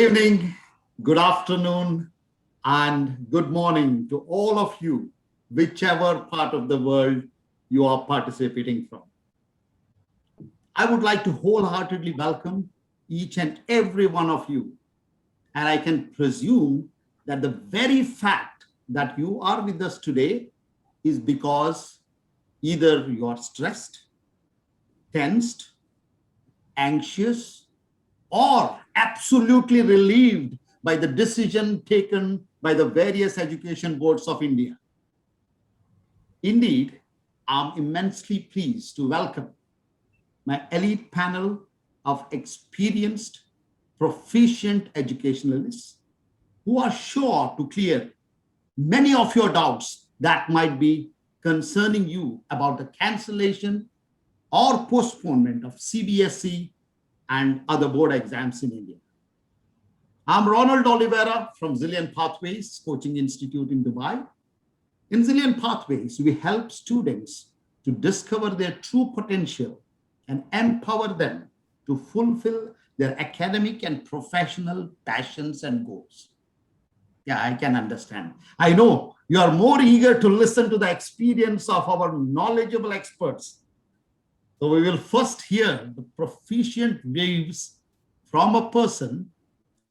evening, good afternoon, and good morning to all of you, whichever part of the world you are participating from. I would like to wholeheartedly welcome each and every one of you. And I can presume that the very fact that you are with us today is because either you are stressed, tensed, anxious, or absolutely relieved by the decision taken by the various education boards of India. Indeed, I'm immensely pleased to welcome my elite panel of experienced, proficient educationalists who are sure to clear many of your doubts that might be concerning you about the cancellation or postponement of CBSE and other board exams in India. I'm Ronald Oliveira from Zillion Pathways Coaching Institute in Dubai. In Zillion Pathways, we help students to discover their true potential and empower them to fulfill their academic and professional passions and goals. Yeah, I can understand. I know you are more eager to listen to the experience of our knowledgeable experts. So we will first hear the proficient views from a person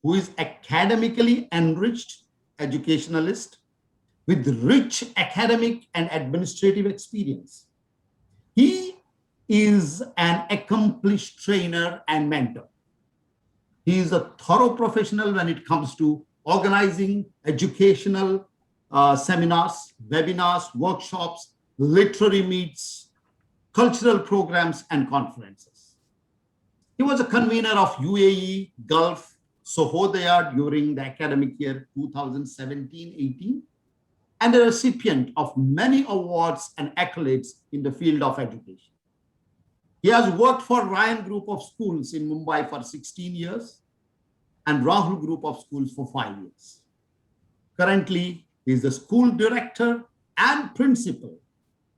who is academically enriched educationalist with rich academic and administrative experience. He is an accomplished trainer and mentor. He is a thorough professional when it comes to organizing educational seminars, webinars, workshops, literary meets, cultural programs, and conferences. He was a convener of UAE, Gulf, Sahodaya during the academic year 2017-18, and a recipient of many awards and accolades in the field of education. He has worked for Ryan Group of Schools in Mumbai for 16 years and Rahul Group of Schools for 5 years. Currently, he is the school director and principal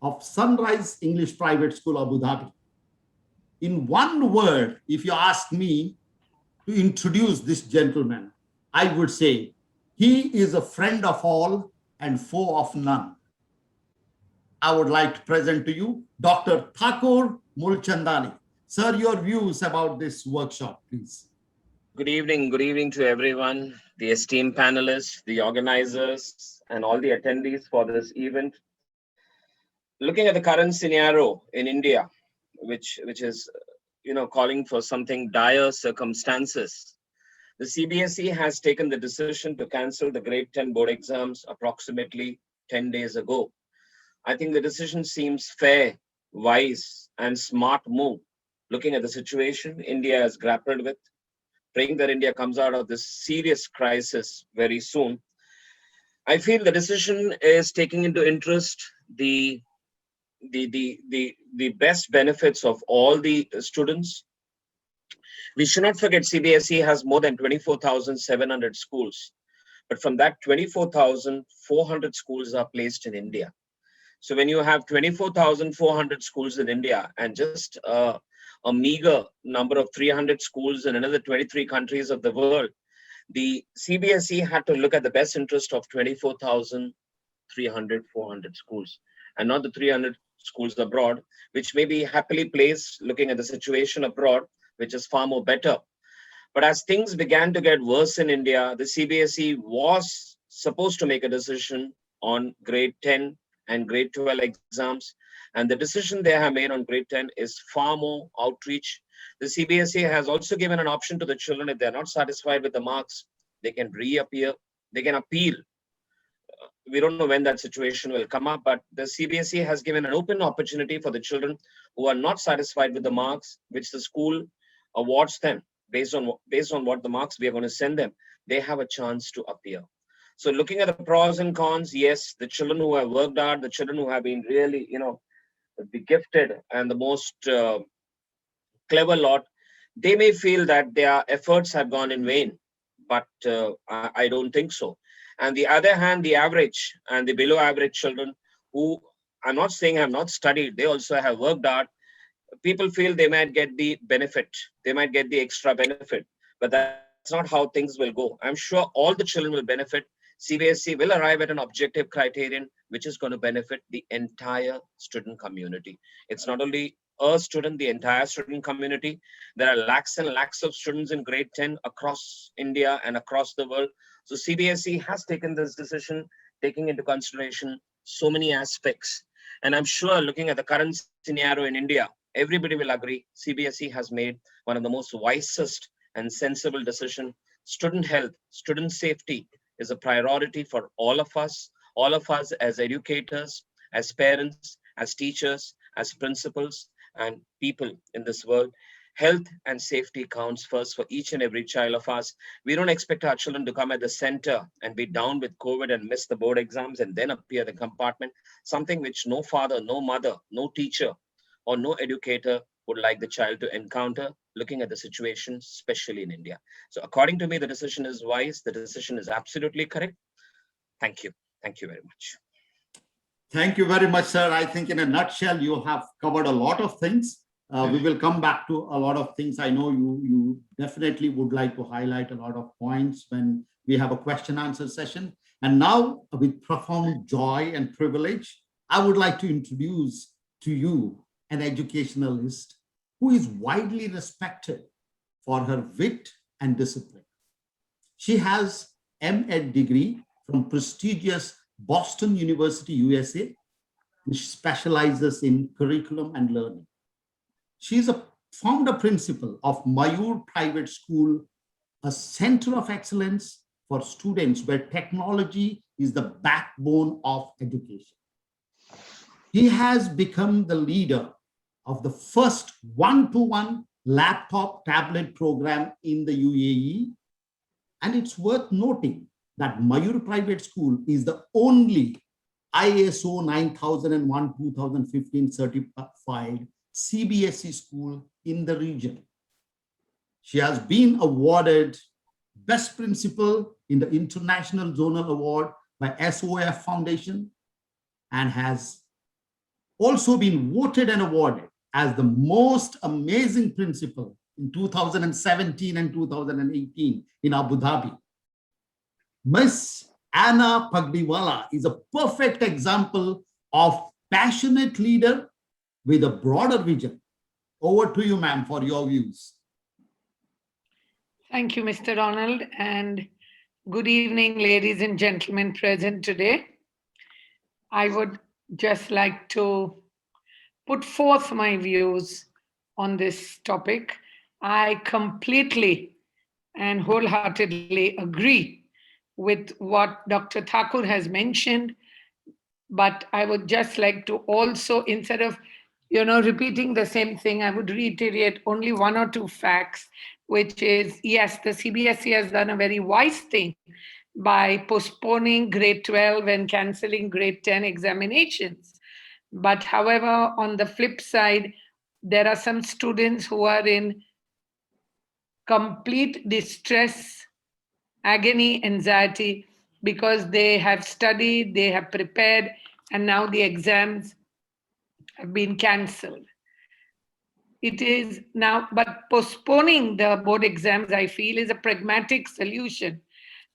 of Sunrise English Private School, Abu Dhabi. In one word, if you ask me to introduce this gentleman, I would say he is a friend of all and foe of none. I would like to present to you Dr. Thakur Mulchandani. Sir, your views about this workshop, please. Good evening to everyone, the esteemed panelists, the organizers, and all the attendees for this event. Looking at the current scenario in India, which is calling for something dire circumstances, the CBSE has taken the decision to cancel the grade 10 board exams approximately 10 days ago. I think the decision seems fair, wise, and smart move. Looking at the situation India has grappled with, praying that India comes out of this serious crisis very soon. I feel the decision is taking into interest the best benefits of all the students. We should not forget CBSE has more than 24,700 schools, but from that 24,400 schools are placed in India. So when you have 24,400 schools in India and just a meager number of 300 schools in another 23 countries of the world, the CBSE had to look at the best interest of 24,300, 400 schools and not the 300 schools abroad, which may be happily placed looking at the situation abroad, which is far more better. But as things began to get worse in India, the CBSE was supposed to make a decision on grade 10 and grade 12 exams. And the decision they have made on grade 10 is far more outreach. The CBSE has also given an option to the children. If they're not satisfied with the marks, they can reappear, they can appeal. We don't know when that situation will come up, but the CBSE has given an open opportunity for the children who are not satisfied with the marks, which the school awards them based on what the marks we are going to send them. They have a chance to appear. So looking at the pros and cons, yes, the children who have worked hard, the children who have been really, the gifted and the most clever lot, they may feel that their efforts have gone in vain, but I don't think so. And the other hand, the average and the below average children who, I'm not saying have not studied, they also have worked hard. People feel they might get the benefit, they might get the extra benefit, but that That's not how things will go. I'm sure all the children will benefit. CBSE will arrive at an objective criterion which is going to benefit the entire student community. It's not only a student, the entire student community. There are lakhs and lakhs of students in grade 10 across India and across the world. So CBSE has taken this decision, taking into consideration so many aspects. And I'm sure looking at the current scenario in India, everybody will agree CBSE has made one of the most wisest and sensible decision. Student health, student safety is a priority for all of us as educators, as parents, as teachers, as principals, and people in this world. Health and safety counts first for each and every child of us. We don't expect our children to come at the center and be down with COVID and miss the board exams and then appear in the compartment, something which no father, no mother, no teacher, or no educator would like the child to encounter, looking at the situation, especially in India. So according to me, the decision is wise. The decision is absolutely correct. Thank you. Thank you very much. Thank you very much, sir. I think in a nutshell, you have covered a lot of things. We will come back to a lot of things. I know you definitely would like to highlight a lot of points when we have a question answer session. And now, with profound joy and privilege, I would like to introduce to you an educationalist who is widely respected for her wit and discipline. She has M.Ed degree from prestigious Boston University, USA, which specializes in curriculum and learning. She is a founder principal of Mayur Private School, a center of excellence for students where technology is the backbone of education. He has become the leader of the first one-to-one laptop tablet program in the UAE. And it's worth noting that Mayur Private School is the only ISO 9001-2015 certified CBSE school in the region. She has been awarded Best Principal in the International Zonal Award by SOF Foundation and has also been voted and awarded as the most amazing principal in 2017 and 2018 in Abu Dhabi. Miss Anna Pagdiwala is a perfect example of passionate leader with a broader vision. Over to you, ma'am, for your views. Thank you, Mr. Ronald, and good evening, ladies and gentlemen present today. I would just like to put forth my views on this topic. I completely and wholeheartedly agree with what Dr. Thakur has mentioned, but I would just like to also, instead of repeating the same thing, I would reiterate only one or two facts, which is, yes, the CBSE has done a very wise thing by postponing grade 12 and cancelling grade 10 examinations. But however, on the flip side, there are some students who are in complete distress, agony, anxiety, because they have studied, they have prepared, and now the exams have been cancelled. It is now, but postponing the board exams, I feel, is a pragmatic solution,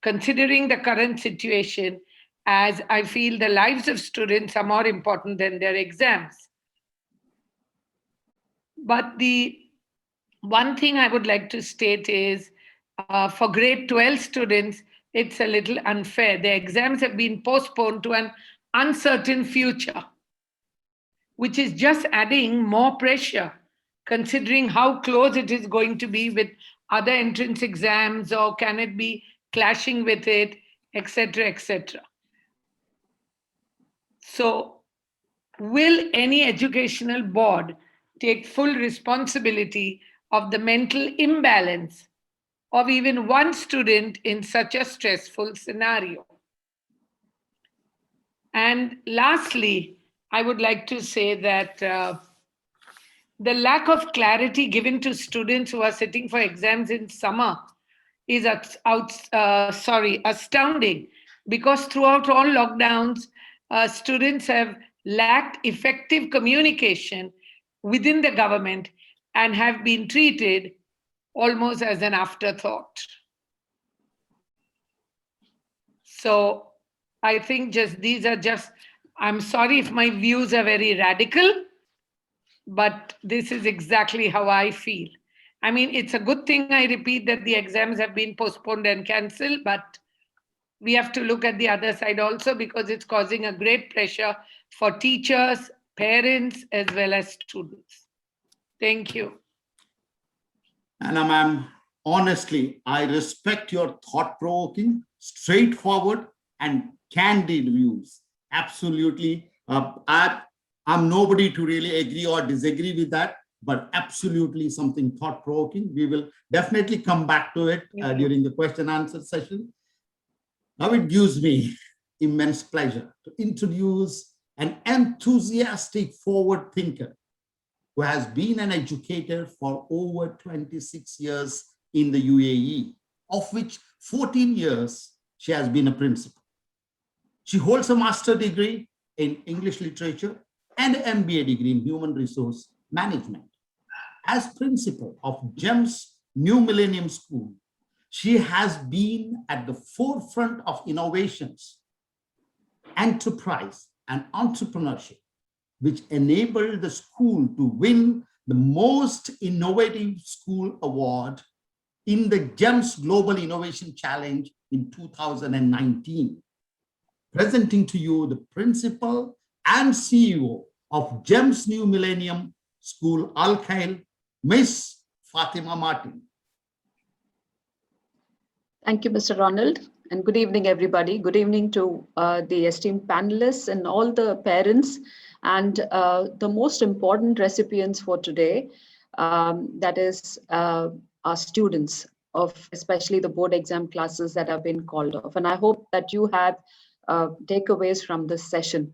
considering the current situation, as I feel the lives of students are more important than their exams. But the one thing I would like to state is, for grade 12 students, it's a little unfair. The exams have been postponed to an uncertain future, which is just adding more pressure, considering how close it is going to be with other entrance exams, or can it be clashing with it, etc., etc. So, will any educational board take full responsibility of the mental imbalance of even one student in such a stressful scenario? And lastly, I would like to say that the lack of clarity given to students who are sitting for exams in summer is astounding, because throughout all lockdowns, students have lacked effective communication within the government and have been treated almost as an afterthought. So I think just these are just, I'm sorry if my views are very radical, but this is exactly how I feel. I mean, it's a good thing, I repeat, that the exams have been postponed and cancelled, but we have to look at the other side also, because it's causing a great pressure for teachers, parents, as well as students. Thank you. And ma'am, honestly, I respect your thought-provoking, straightforward, and candid views. Absolutely. I'm nobody to really agree or disagree with that, but absolutely something thought-provoking. We will definitely come back to it during the question answer session. Now it gives me immense pleasure to introduce an enthusiastic forward thinker who has been an educator for over 26 years in the UAE, of which 14 years she has been a principal. She holds a master's degree in English literature and an MBA degree in human resource management. As principal of GEMS New Millennium School, she has been at the forefront of innovations, enterprise, and entrepreneurship, which enabled the school to win the Most Innovative School Award in the GEMS Global Innovation Challenge in 2019. Presenting to you the principal and CEO of GEMS New Millennium School, Al Khail, Miss Fatima Martin. Thank you, Mr. Ronald, and good evening, everybody. Good evening to the esteemed panelists and all the parents and the most important recipients for today, that is our students of especially the board exam classes that have been called off. And I hope that you have takeaways from this session.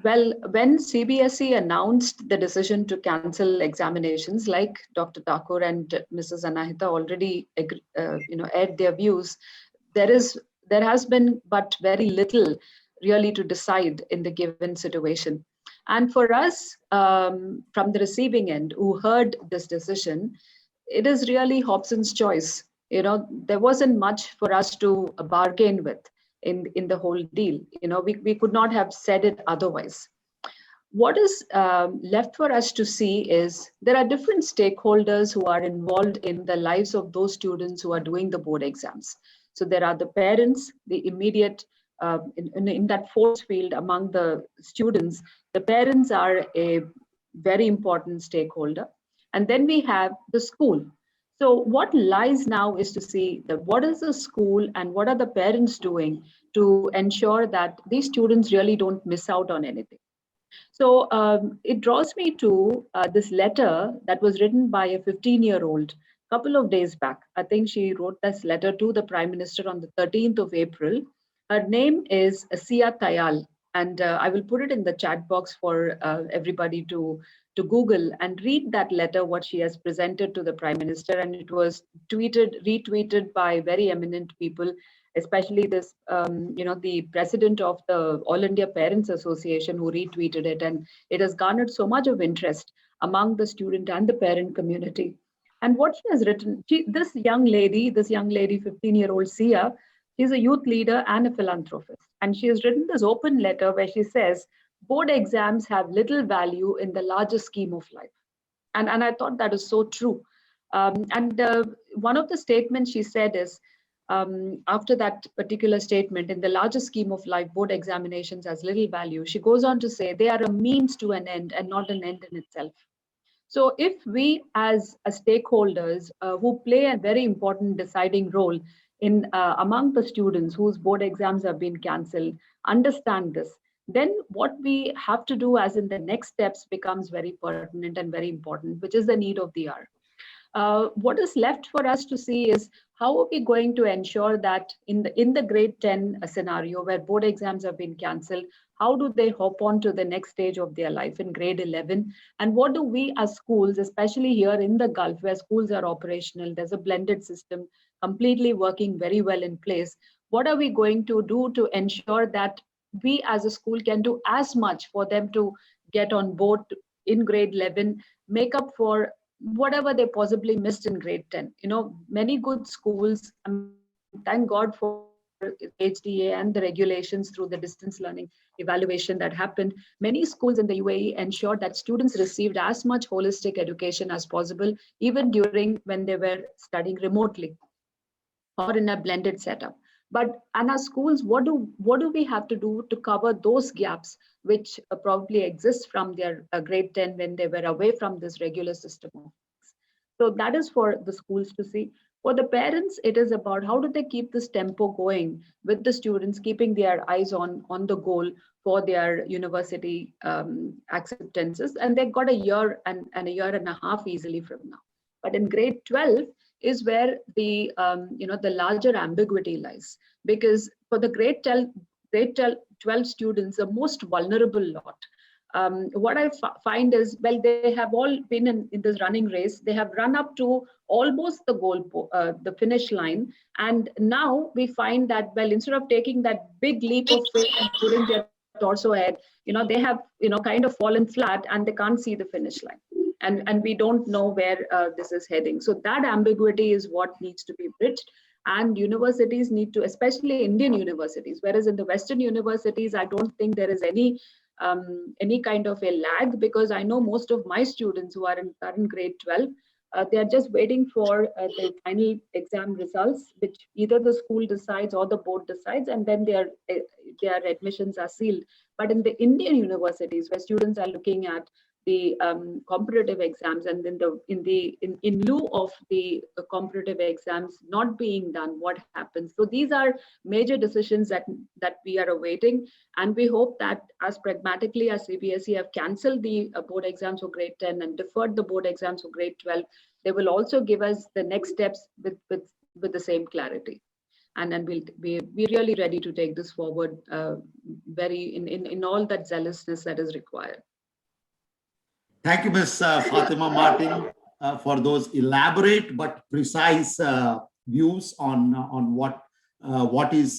Well, when CBSE announced the decision to cancel examinations, like Dr. Thakur and Mrs. Anahita already aired their views, there has been but very little really to decide in the given situation. And for us, from the receiving end, who heard this decision, it is really Hobson's choice. There wasn't much for us to bargain with in the whole deal. We could not have said it otherwise. What is left for us to see is there are different stakeholders who are involved in the lives of those students who are doing the board exams. So there are the parents, the immediate, in that force field among the students, the parents are a very important stakeholder. And then we have the school. So what lies now is to see that what is the school and what are the parents doing to ensure that these students really don't miss out on anything. So it draws me to this letter that was written by a 15-year-old a couple of days back. I think she wrote this letter to the Prime Minister on the 13th of April. Her name is Sia Tayal, and I will put it in the chat box for everybody to Google and read that letter, what she has presented to the Prime Minister. And it was retweeted by very eminent people, especially this, the president of the All India Parents Association, who retweeted it. And it has garnered so much of interest among the student and the parent community. And what she has written, this young lady, 15-year-old Sia, she's a youth leader and a philanthropist. And she has written this open letter where she says, board exams have little value in the larger scheme of life. And I thought that is so true. One of the statements she said is, after that particular statement, in the larger scheme of life, board examinations has little value. She goes on to say they are a means to an end and not an end in itself. So if we as stakeholders who play a very important deciding role in among the students whose board exams have been cancelled, understand this, then what we have to do as in the next steps becomes very pertinent and very important, which is the need of the hour. What is left for us to see is how are we going to ensure that in the grade 10 scenario where board exams have been cancelled, how do they hop on to the next stage of their life in grade 11? And what do we as schools, especially here in the Gulf where schools are operational, there's a blended system completely working very well in place. What are we going to do to ensure that we as a school can do as much for them to get on board in grade 11, make up for whatever they possibly missed in grade 10. Many good schools, thank God for HDA and the regulations through the distance learning evaluation that happened, many schools in the UAE ensured that students received as much holistic education as possible, even during when they were studying remotely or in a blended setup. But and as schools, what do we have to do to cover those gaps which probably exist from their grade 10 when they were away from this regular system? So that is for the schools to see. For the parents, it is about how do they keep this tempo going with the students, keeping their eyes on the goal for their university acceptances. And they've got a year and a year and a half easily from now. But in grade 12 is where the the larger ambiguity lies, because for the grade 12 students, the most vulnerable lot. What I find is, well, they have all been in this running race. They have run up to almost the goal, the finish line. And now we find that, well, instead of taking that big leap of faith and putting their torso ahead, they have, kind of fallen flat and they can't see the finish line. And we don't know where this is heading. So that ambiguity is what needs to be bridged. And universities need to, especially Indian universities, whereas in the Western universities, I don't think there is any kind of a lag, because I know most of my students who are in grade 12, they are just waiting for the final exam results, which either the school decides or the board decides, and then their admissions are sealed. But in the Indian universities, where students are looking at the competitive exams, and then in lieu of the competitive exams not being done, what happens? So these are major decisions that we are awaiting, and we hope that as pragmatically as CBSE have cancelled the board exams for grade 10 and deferred the board exams for grade 12, they will also give us the next steps with the same clarity. And then we'll be really ready to take this forward in all that zealousness that is required. Thank you, Ms. Fatima Martin, for those elaborate but precise views on what is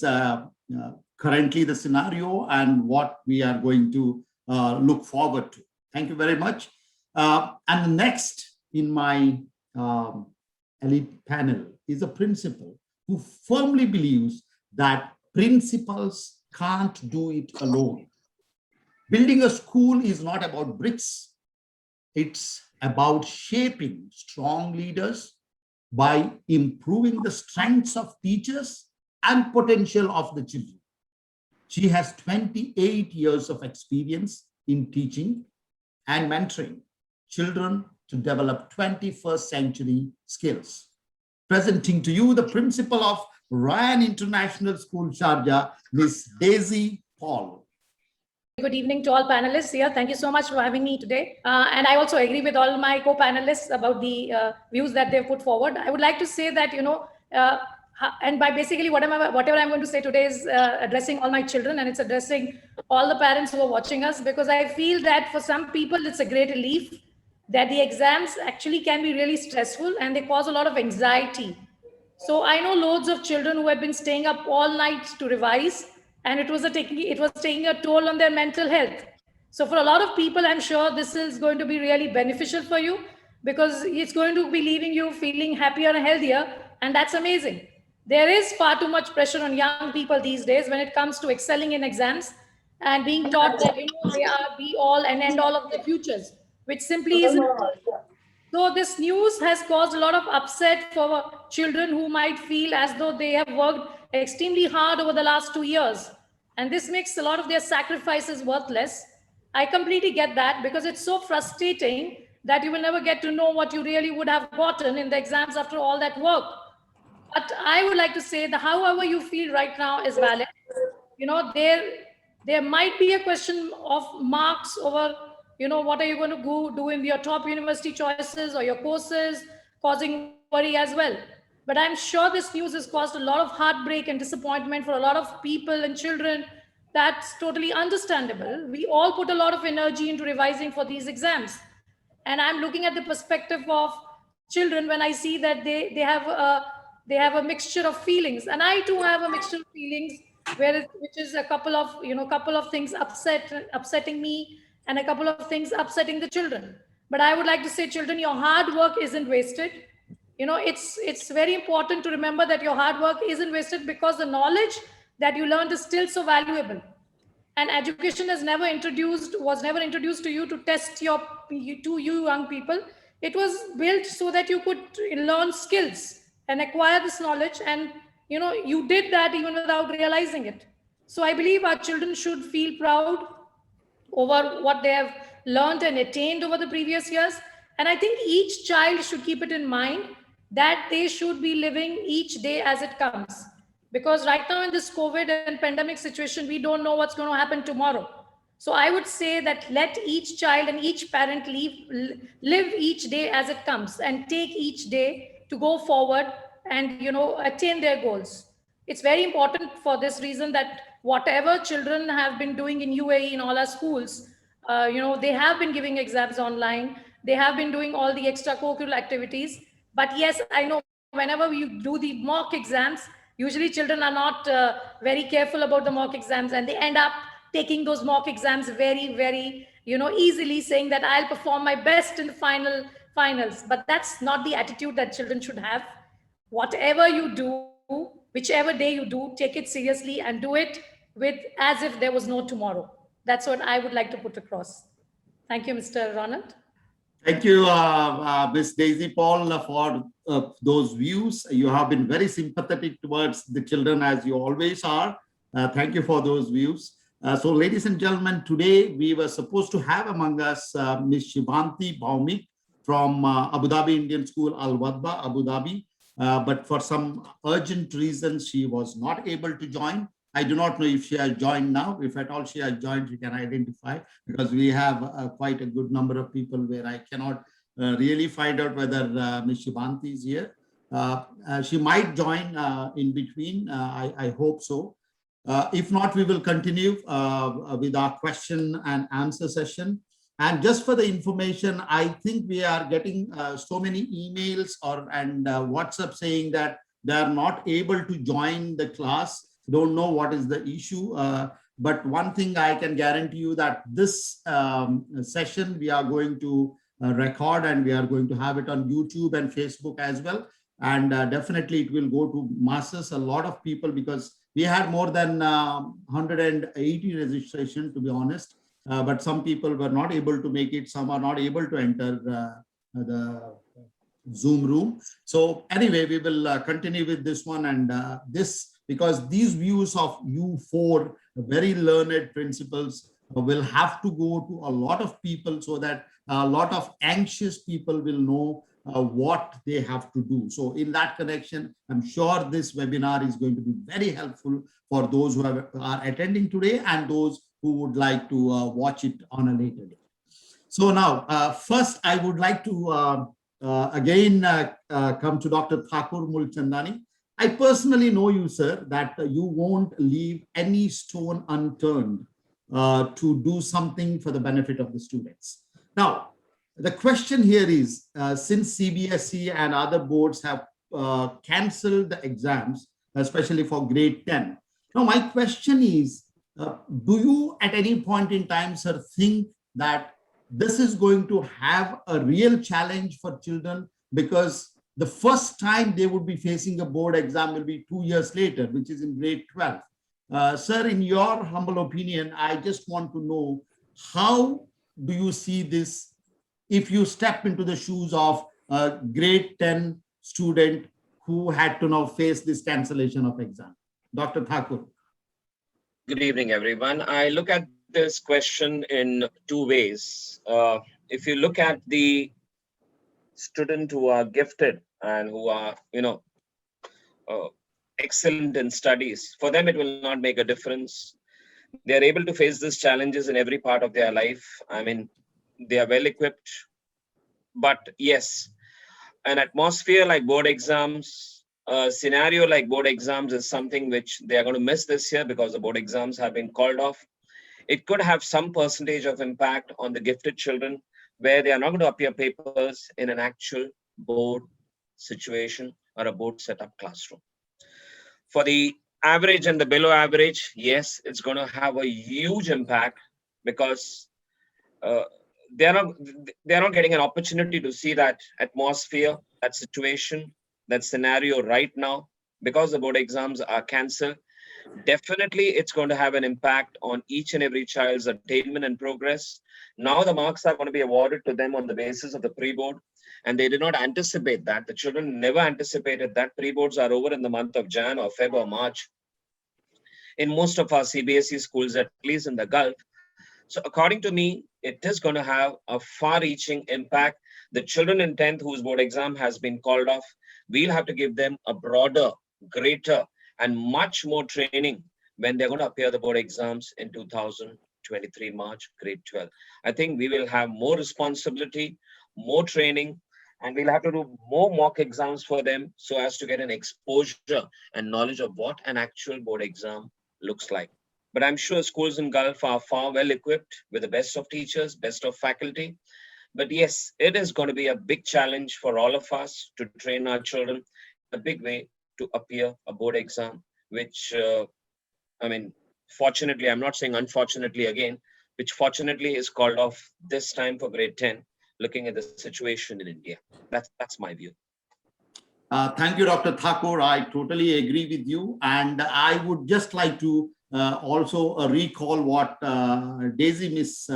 currently the scenario and what we are going to look forward to. Thank you very much. And the next in my elite panel is a principal who firmly believes that principals can't do it alone. Building a school is not about bricks. It's about shaping strong leaders by improving the strengths of teachers and potential of the children. She has 28 years of experience in teaching and mentoring children to develop 21st century skills. Presenting to you the principal of Ryan International School, Sharjah, Ms. Daisy Paul. Good evening to all panelists here. Thank you so much for having me today. And I also agree with all my co-panelists about the views that they've put forward. I would like to say that, and by basically whatever I'm going to say today is addressing all my children, and it's addressing all the parents who are watching us, because I feel that for some people, it's a great relief that the exams actually can be really stressful and they cause a lot of anxiety. So I know loads of children who had been staying up all night to revise, and it was taking a toll on their mental health. So for a lot of people, I'm sure this is going to be really beneficial for you, because it's going to be leaving you feeling happier and healthier, and that's amazing. There is far too much pressure on young people these days when it comes to excelling in exams and being taught that they are be all and end all of their futures, which simply isn't. So this news has caused a lot of upset for children who might feel as though they have worked extremely hard over the last 2 years. And this makes a lot of their sacrifices worthless. I completely get that, because it's so frustrating that you will never get to know what you really would have gotten in the exams after all that work. But I would like to say that however you feel right now is valid. There might be a question of marks over, what are you going to do in your top university choices or your courses, causing worry as well. But I'm sure this news has caused a lot of heartbreak and disappointment for a lot of people and children. That's totally understandable. We all put a lot of energy into revising for these exams. And I'm looking at the perspective of children when I see that they have a mixture of feelings. And I too have a mixture of feelings, which is a couple of things upsetting me, and a couple of things upsetting the children. But I would like to say, children, your hard work isn't wasted. it's very important to remember that your hard work isn't wasted, because the knowledge that you learned is still so valuable. And education was never introduced to you to test you young people. It was built so that you could learn skills and acquire this knowledge, and you did that even without realizing it. So I believe our children should feel proud over what they have learned and attained over the previous years. And I think each child should keep it in mind that they should be living each day as it comes. Because right now in this COVID and pandemic situation, we don't know what's going to happen tomorrow. So I would say that let each child and each parent live each day as it comes, and take each day to go forward and attain their goals. It's very important for this reason that whatever children have been doing in UAE in all our schools, they have been giving exams online. They have been doing all the extracurricular activities. But yes, I know whenever you do the mock exams, usually children are not very careful about the mock exams, and they end up taking those mock exams very, very, easily, saying that I'll perform my best in the finals. But that's not the attitude that children should have. Whatever you do, whichever day you do, take it seriously and do it with as if there was no tomorrow. That's what I would like to put across. Thank you, Mr. Ronald. Thank you, Ms. Daisy Paul, for those views. You have been very sympathetic towards the children, as you always are. Thank you for those views. So, ladies and gentlemen, today we were supposed to have among us Ms. Shivanti Bhaumik from Abu Dhabi Indian School, Al Wadba, Abu Dhabi. But for some urgent reasons, she was not able to join. I do not know if she has joined now. If at all she has joined, she can identify, because we have quite a good number of people where I cannot really find out whether Ms. Shivanti is here. She might join in between. I hope so. If not, we will continue with our question and answer session. And just for the information, I think we are getting so many emails and WhatsApp saying that they are not able to join the class. Don't know what is the issue. But one thing I can guarantee you, that this session we are going to record, and we are going to have it on YouTube and Facebook as well. And definitely it will go to masses, a lot of people, because we had more than 180 registration, to be honest. But some people were not able to make it. Some are not able to enter the Zoom room. So anyway, we will continue with this one, and because these views of you four very learned principals will have to go to a lot of people, so that a lot of anxious people will know what they have to do. So in that connection, I'm sure this webinar is going to be very helpful for those who are attending today, and those who would like to watch it on a later day. So now, first, I would like to again come to Dr. Thakur Mulchandani. I personally know you, sir, that you won't leave any stone unturned to do something for the benefit of the students. Now, the question here is, since CBSE and other boards have cancelled the exams, especially for grade 10. Now, my question is, do you at any point in time, sir, think that this is going to have a real challenge for children? Because the first time they would be facing a board exam will be 2 years later, which is in grade 12. Sir, in your humble opinion, I just want to know, how do you see this if you step into the shoes of a grade 10 student who had to now face this cancellation of exam? Dr. Thakur. Good evening, everyone. I look at this question in two ways. If you look at the students who are gifted and who are, excellent in studies, for them it will not make a difference. They are able to face these challenges in every part of their life. I mean, they are well equipped. But yes, an atmosphere like board exams, a scenario like board exams is something which they are going to miss this year, because the board exams have been called off. It could have some percentage of impact on the gifted children, where they are not going to appear papers in an actual board situation or a board setup classroom. For the average and the below average, yes, it's going to have a huge impact, because they're not getting an opportunity to see that atmosphere, that situation, that scenario right now, because the board exams are cancelled. Definitely, it's going to have an impact on each and every child's attainment and progress. Now the marks are going to be awarded to them on the basis of the pre-board, and they did not anticipate that. The children never anticipated that pre-boards are over in the month of Jan or Feb or March in most of our CBSE schools, at least in the Gulf. So according to me, it is going to have a far-reaching impact. The children in 10th whose board exam has been called off, we'll have to give them a broader, greater, and much more training when they're going to appear the board exams in 2023 March, grade 12. I think we will have more responsibility, more training, and we'll have to do more mock exams for them so as to get an exposure and knowledge of what an actual board exam looks like. But I'm sure schools in Gulf are far well equipped with the best of teachers, best of faculty. But yes, it is going to be a big challenge for all of us to train our children in a big way to appear a board exam, which, fortunately, I'm not saying unfortunately again, which fortunately is called off this time for grade 10, looking at the situation in India. That's my view. Thank you, Dr. Thakur. I totally agree with you. And I would just like to also recall what Daisy Miss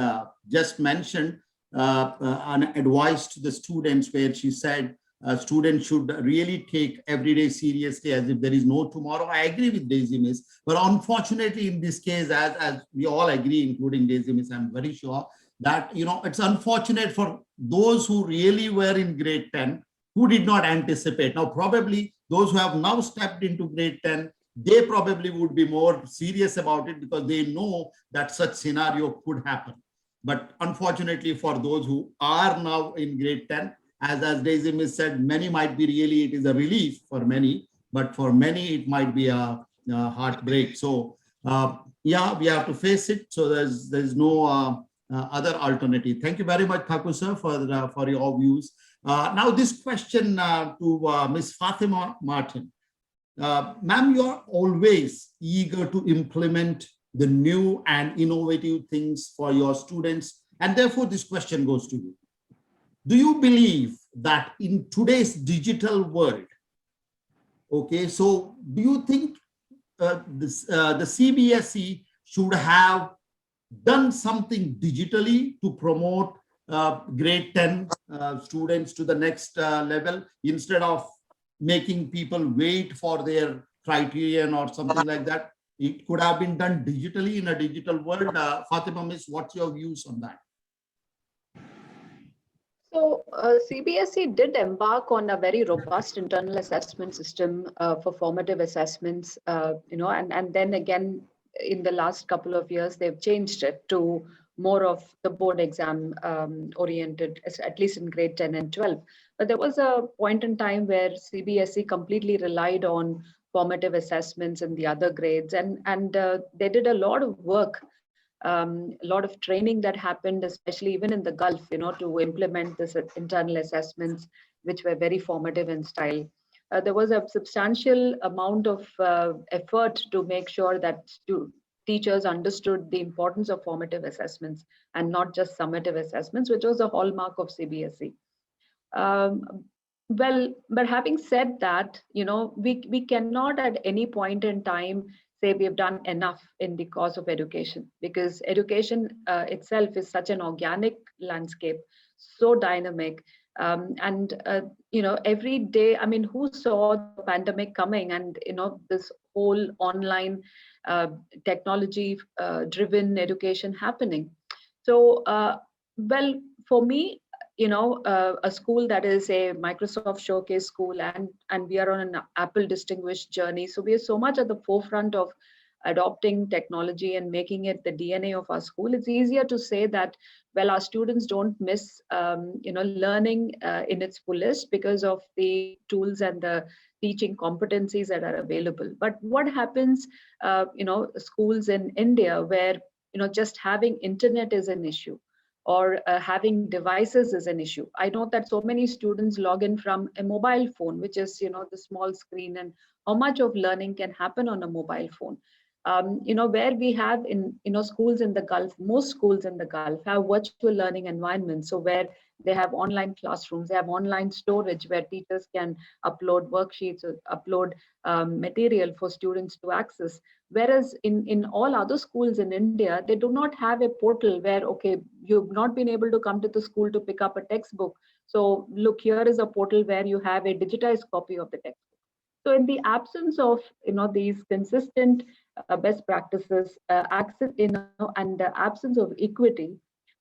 just mentioned, an advice to the students where she said students should really take every day seriously as if there is no tomorrow. I agree with Daisy Miss, but unfortunately in this case, as we all agree, including Daisy Miss, I'm very sure that, it's unfortunate for those who really were in grade 10, who did not anticipate. Now, probably those who have now stepped into grade 10, they probably would be more serious about it because they know that such scenario could happen. But unfortunately for those who are now in grade 10, as Daisy Miss said, many might be really, it is a relief for many, but for many, it might be a heartbreak. So yeah, we have to face it. So there's no other alternative. Thank you very much, Thakur sir, for your views. Now this question to Ms. Fatima Martin. Ma'am, you're always eager to implement the new and innovative things for your students. And therefore, this question goes to you. Do you believe that in today's digital world, okay, so do you think the CBSE should have done something digitally to promote grade 10 students to the next level instead of making people wait for their criterion or something like that? It could have been done digitally in a digital world. Fatima Miss, what's your views on that? So CBSE did embark on a very robust internal assessment system for formative assessments, and then again, in the last couple of years, they've changed it to more of the board exam oriented, at least in grade 10 and 12. But there was a point in time where CBSE completely relied on formative assessments in the other grades, and they did a lot of work, a lot of training that happened, especially even in the Gulf, to implement this internal assessments, which were very formative in style. There was a substantial amount of effort to make sure that teachers understood the importance of formative assessments and not just summative assessments, which was a hallmark of CBSE. Well, but having said that, we cannot at any point in time say we have done enough in the cause of education, because education itself is such an organic landscape, so dynamic. Every day, who saw the pandemic coming and, this whole online technology driven education happening? So, well, for me, a school that is a Microsoft Showcase school, and we are on an Apple distinguished journey. So we are so much at the forefront of adopting technology and making it the DNA of our school. It's easier to say that, well, our students don't miss, learning in its fullest because of the tools and the teaching competencies that are available. But what happens, schools in India where, just having internet is an issue, or having devices is an issue. I know that so many students log in from a mobile phone, which is, the small screen, and how much of learning can happen on a mobile phone. Where we have schools in the Gulf, most schools in the Gulf have virtual learning environments. So where they have online classrooms, they have online storage where teachers can upload worksheets or upload material for students to access. Whereas in all other schools in India, they do not have a portal where, okay, you've not been able to come to the school to pick up a textbook. So look, here is a portal where you have a digitized copy of the textbook. So in the absence of these consistent best practices, access, and the absence of equity,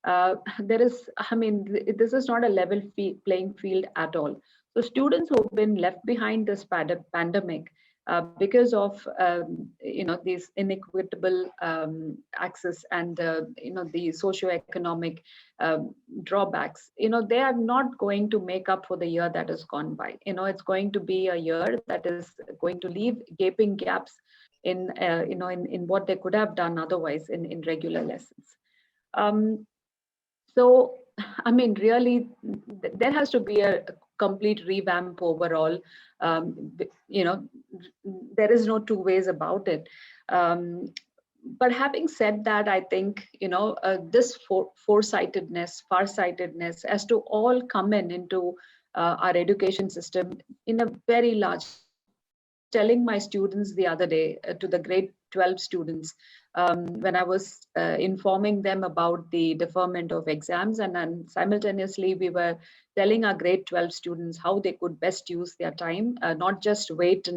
there is, I mean, this is not a level playing field at all. So students who've been left behind this pandemic because of these inequitable access and the socioeconomic drawbacks, they are not going to make up for the year that has gone by. It's going to be a year that is going to leave gaping gaps in in what they could have done otherwise in regular lessons. So, I mean, really, there has to be a complete revamp overall. There is no two ways about it. But having said that, I think this foresightedness, farsightedness, has to all come into our education system in a very large. Telling my students the other day, to the grade 12 students, when I was informing them about the deferment of exams, and then simultaneously we were telling our grade 12 students how they could best use their time, not just wait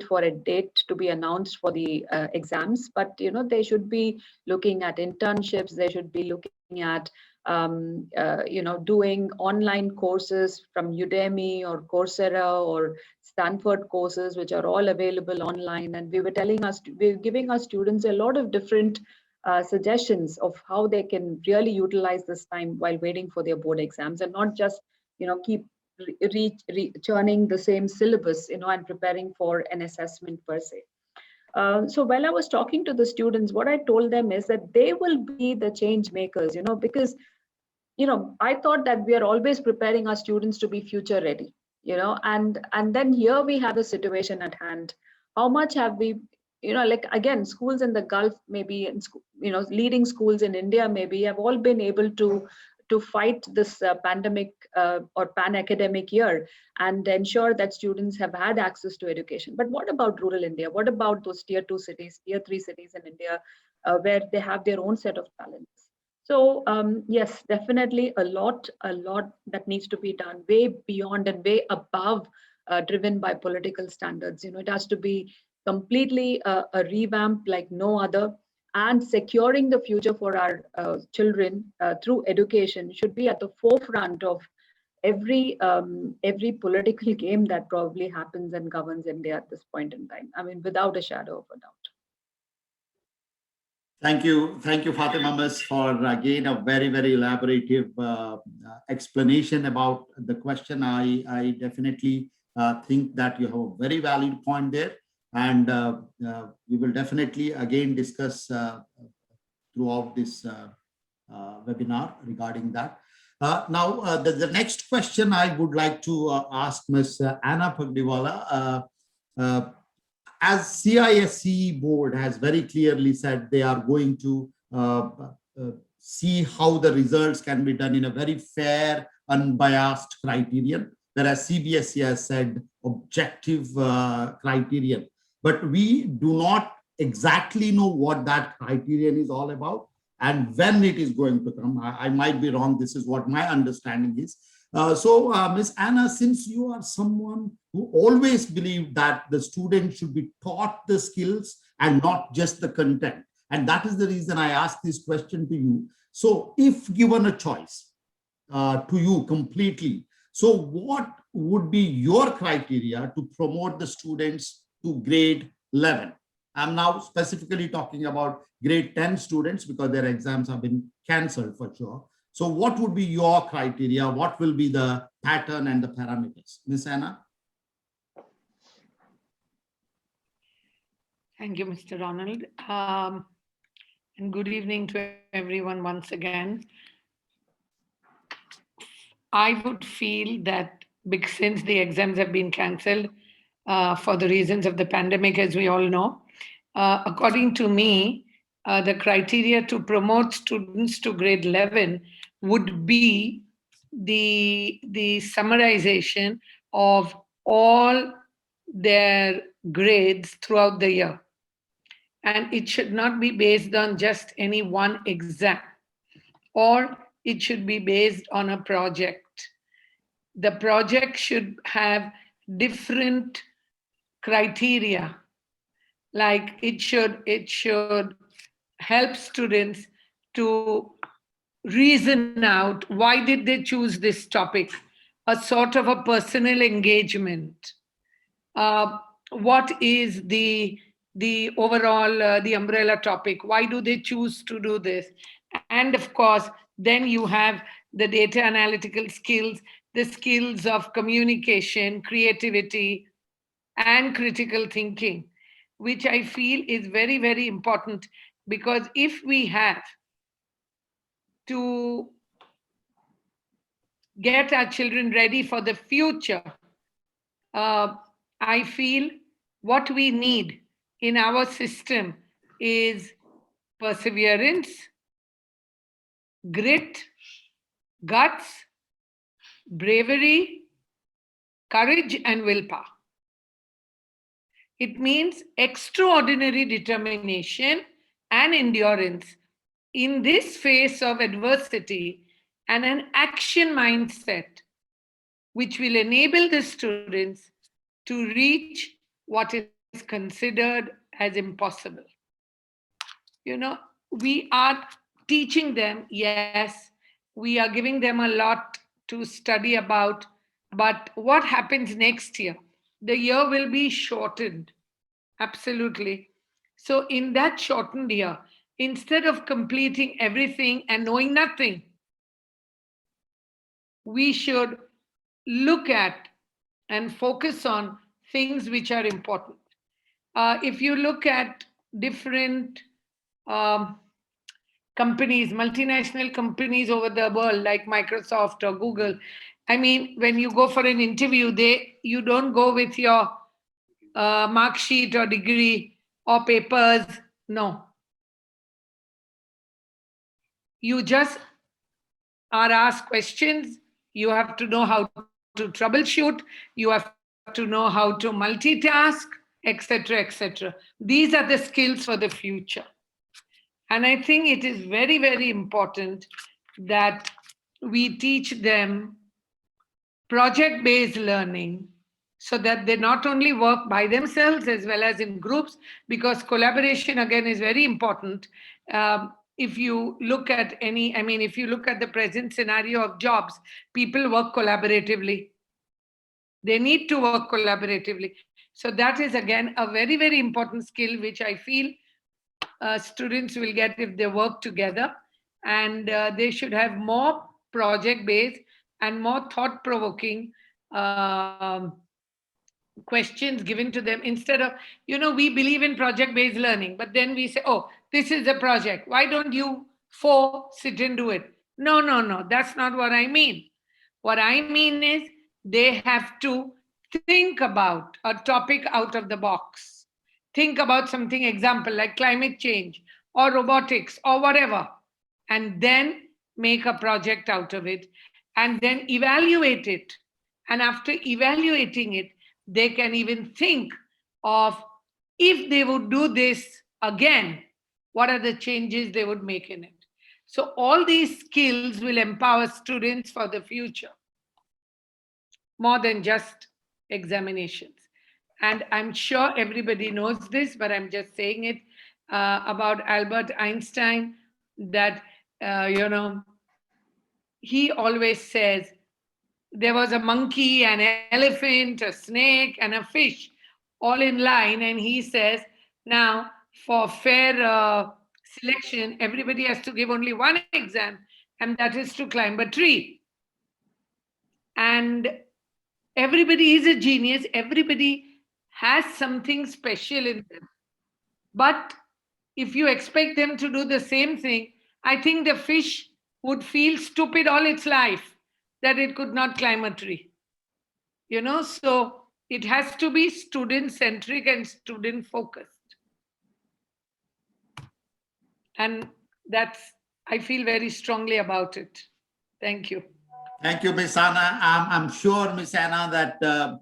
for a date to be announced for the exams, but they should be looking at internships, they should be looking at doing online courses from Udemy or Coursera or Stanford courses, which are all available online. And we were giving our students a lot of different suggestions of how they can really utilize this time while waiting for their board exams, and not just keep churning the same syllabus and preparing for an assessment per se. So while I was talking to the students, what I told them is that they will be the change makers, because I thought that we are always preparing our students to be future ready, and then here we have a situation at hand. How much have we, like, again, schools in the Gulf, maybe, in leading schools in India, maybe, have all been able to fight this pandemic or pan-academic year and ensure that students have had access to education. But what about rural India? What about those tier 2 cities, tier 3 cities in India, where they have their own set of talents? So yes, definitely a lot that needs to be done, way beyond and way above, driven by political standards. It has to be completely a revamp like no other. And securing the future for our children through education should be at the forefront of every political game that probably happens and governs India at this point in time. I mean, without a shadow of a doubt. Thank you, Fatima Miss, for again a very, very elaborative explanation about the question. I definitely think that you have a very valid point there, and we will definitely again discuss throughout this webinar regarding that. Now, the next question I would like to ask Ms. Anna Pagdiwala. As CISE board has very clearly said, they are going to see how the results can be done in a very fair, unbiased criterion, whereas CBSE has said objective criterion. But we do not exactly know what that criterion is all about and when it is going to come. I might be wrong. This is what my understanding is. So, Ms. Anna, since you are someone who always believed that the student should be taught the skills and not just the content, and that is the reason I asked this question to you. So, if given a choice to you completely, so what would be your criteria to promote the students to grade 11? I'm now specifically talking about grade 10 students because their exams have been cancelled for sure. So what would be your criteria? What will be the pattern and the parameters? Ms. Anna? Thank you, Mr. Ronald. And good evening to everyone once again. I would feel that since the exams have been cancelled for the reasons of the pandemic, as we all know, according to me, the criteria to promote students to grade 11 would be the summarization of all their grades throughout the year. And it should not be based on just any one exam, or it should be based on a project. The project should have different criteria, like it should help students to reason out why did they choose this topic, a sort of a personal engagement. What is the overall the umbrella topic, why do they choose to do this? And of course, then you have the data analytical skills, the skills of communication, creativity, and critical thinking, which I feel is very, very important, because if we have to get our children ready for the future, I feel what we need in our system is perseverance, grit, guts, bravery, courage, and willpower. It means extraordinary determination and endurance in this phase of adversity, and an action mindset which will enable the students to reach what is considered as impossible. You know, we are teaching them, yes, we are giving them a lot to study about, but what happens next year? The year will be shortened, absolutely. So in that shortened year, instead of completing everything and knowing nothing, we should look at and focus on things which are important. If you look at different companies, multinational companies over the world, like Microsoft or Google, I mean, when you go for an interview, you don't go with your mark sheet or degree or papers. No. You just are asked questions. You have to know how to troubleshoot. You have to know how to multitask, etc., etc. These are the skills for the future. And I think it is very, very important that we teach them project-based learning, so that they not only work by themselves as well as in groups, because collaboration again is very important. If you look at if you look at the present scenario of jobs, people work collaboratively. They need to work collaboratively. So that is again a very, very important skill, which I feel students will get if they work together. And they should have more project-based and more thought-provoking questions given to them, instead of, we believe in project-based learning, but then we say, oh, this is a project, why don't you four sit and do it? No, no, no, that's not what I mean. What I mean is they have to think about a topic out of the box. Think about something, example, like climate change or robotics or whatever, and then make a project out of it, and then evaluate it. And after evaluating it, they can even think of, if they would do this again, what are the changes they would make in it. So all these skills will empower students for the future, more than just examinations. And I'm sure everybody knows this, but I'm just saying it about Albert Einstein, that, he always says, there was a monkey, an elephant, a snake, and a fish all in line. And he says, now for fair selection, everybody has to give only one exam, and that is to climb a tree. And everybody is a genius. Everybody has something special in them. But if you expect them to do the same thing, I think the fish would feel stupid all its life that it could not climb a tree. So it has to be student-centric and student-focused. And I feel very strongly about it. Thank you. Thank you, Miss Anna. I'm sure, Miss Anna, that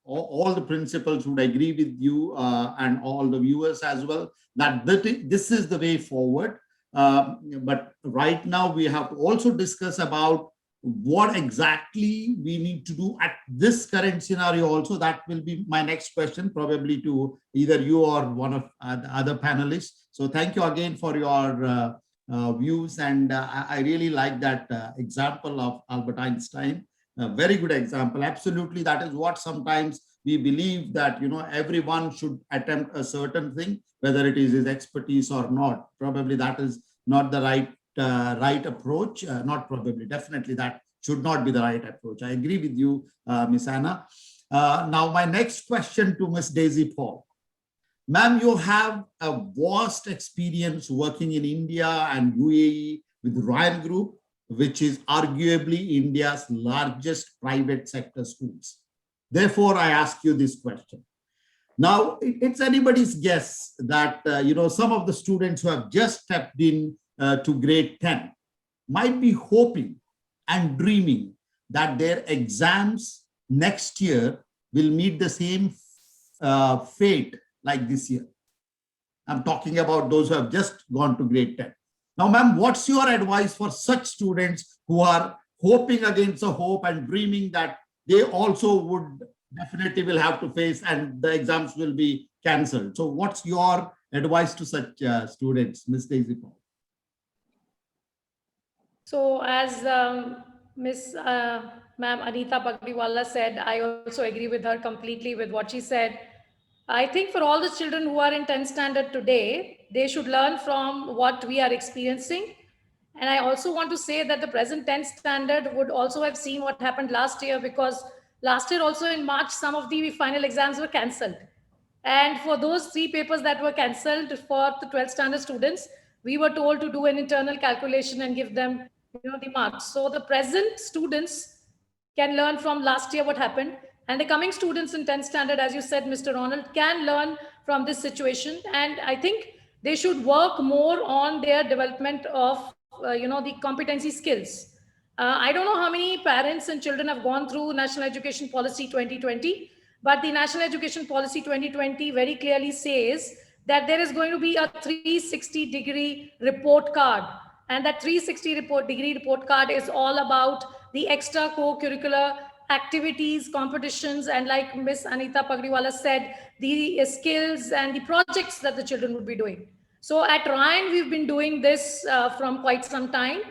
all the principals would agree with you and all the viewers as well, that this is the way forward. But right now, we have to also discuss about what exactly we need to do at this current scenario also. That will be my next question, probably to either you or one of the other panelists. So thank you again for your views, and I really like that example of Albert Einstein. A very good example. Absolutely, that is what sometimes we believe, that everyone should attempt a certain thing, whether it is his expertise or not. Probably that is not the right approach. Not probably, definitely that should not be the right approach. I agree with you, Miss Anna. Now, my next question to Miss Daisy Paul. Ma'am, you have a vast experience working in India and UAE with Ryan Group, which is arguably India's largest private sector schools. Therefore, I ask you this question. Now, it's anybody's guess that some of the students who have just stepped in to grade 10 might be hoping and dreaming that their exams next year will meet the same fate like this year. I'm talking about those who have just gone to grade 10. Now, ma'am, what's your advice for such students who are hoping against a hope and dreaming that they also would definitely will have to face and the exams will be cancelled? So what's your advice to such students, Ms. Daisy Paul? So as Miss Ma'am Anita Pagdiwala said, I also agree with her completely with what she said. I think for all the children who are in 10th standard today, they should learn from what we are experiencing. And I also want to say that the present 10th standard would also have seen what happened last year, because last year also in March, some of the final exams were cancelled. And for those 3 papers that were cancelled for the 12th standard students, we were told to do an internal calculation and give them the marks. So the present students can learn from last year what happened. And the coming students in 10th standard, as you said, Mr. Ronald, can learn from this situation. And I think they should work more on their development of, the competency skills. I don't know how many parents and children have gone through National Education Policy 2020, but the National Education Policy 2020 very clearly says that there is going to be a 360-degree report card. And that 360-degree report card is all about the extra co-curricular activities, competitions, and like Miss Anita Pagdiwala said, the skills and the projects that the children would be doing. So at Ryan, we've been doing this from quite some time.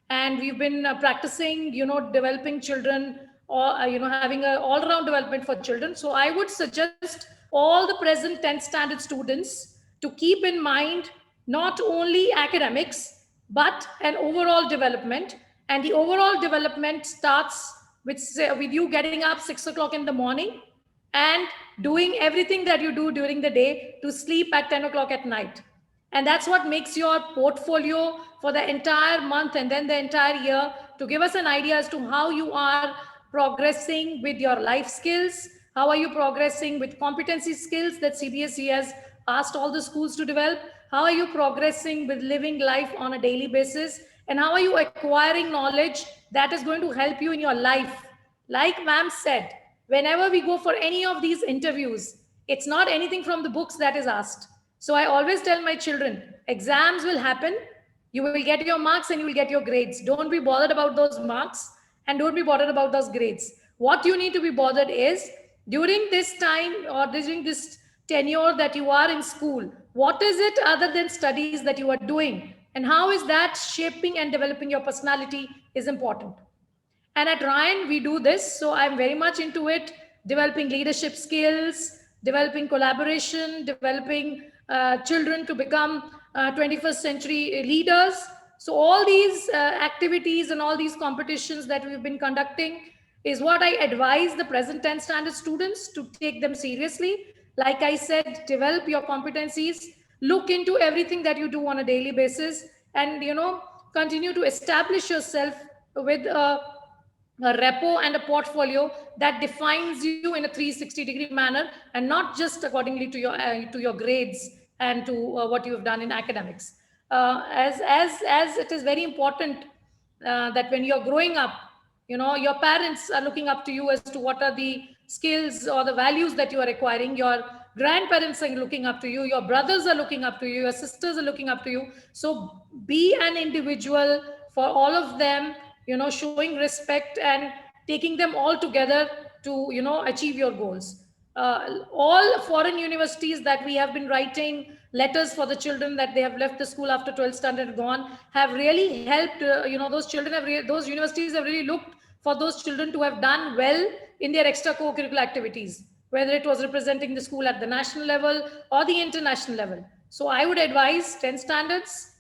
And we've been practicing, developing children, or, having an all-round development for children. So I would suggest all the present 10th standard students to keep in mind not only academics, but an overall development. And the overall development starts with you getting up 6 o'clock in the morning and doing everything that you do during the day to sleep at 10 o'clock at night. And that's what makes your portfolio for the entire month and then the entire year, to give us an idea as to how you are progressing with your life skills, how are you progressing with competency skills that CBSE has asked all the schools to develop, how are you progressing with living life on a daily basis, and how are you acquiring knowledge that is going to help you in your life. Like ma'am said, whenever we go for any of these interviews, it's not anything from the books that is asked. So I always tell my children, exams will happen, you will get your marks and you will get your grades. Don't be bothered about those marks and don't be bothered about those grades. What you need to be bothered is, during this time or during this tenure that you are in school, what is it other than studies that you are doing? And how is that shaping and developing your personality is important. And at Ryan, we do this. So I'm very much into it, developing leadership skills, developing collaboration, developing children to become 21st century leaders. So all these activities and all these competitions that we've been conducting is what I advise the present 10th standard students to take them seriously. Like I said, develop your competencies, look into everything that you do on a daily basis, and continue to establish yourself with a repo and a portfolio that defines you in a 360-degree manner, and not just accordingly to your grades and to what you have done in academics. as it is very important that when you're growing up, your parents are looking up to you as to what are the skills or the values that you are acquiring. Your grandparents are looking up to you. Your brothers are looking up to you. Your sisters are looking up to you. So be an individual for all of them, showing respect and taking them all together to, achieve your goals. All foreign universities that we have been writing letters for the children that they have left the school after 12th standard gone have really helped. Those children those universities have really looked for those children to have done well in their extracurricular activities, whether it was representing the school at the national level or the international level. So I would advise 10 standards,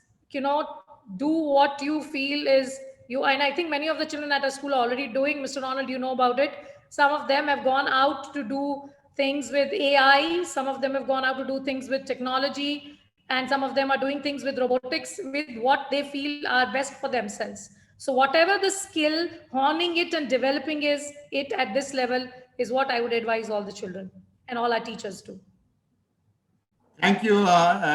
do what you feel is you. And I think many of the children at our school are already doing. Mr. Ronald, you know about it. Some of them have gone out to do things with AI. Some of them have gone out to do things with technology. And some of them are doing things with robotics with what they feel are best for themselves. So whatever the skill, honing it and developing it at this level is what I would advise all the children and all our teachers to. Thank you,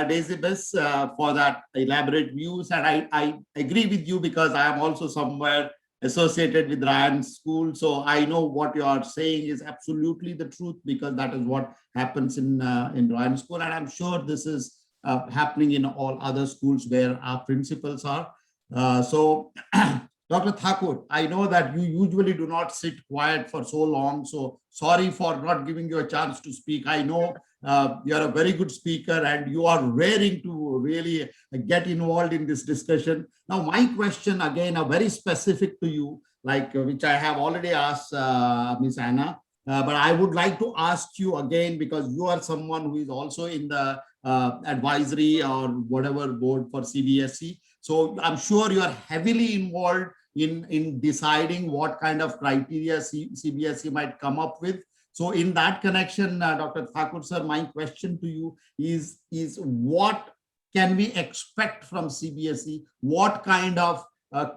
Daisy Bess, for that elaborate views. And I agree with you because I am also somewhere associated with Ryan School. So I know what you are saying is absolutely the truth, because that is what happens in Ryan School. And I'm sure this is happening in all other schools where our principals are. So Dr. Thakur, I know that you usually do not sit quiet for so long. So sorry for not giving you a chance to speak. I know you're a very good speaker and you are raring to really get involved in this discussion. Now, my question again, are very specific to you, like which I have already asked Ms. Anna, but I would like to ask you again, because you are someone who is also in the advisory or whatever board for CBSE. So I'm sure you are heavily involved in deciding what kind of criteria CBSE might come up with. So in that connection, Dr. Thakur sir, my question to you is what can we expect from CBSE? What kind of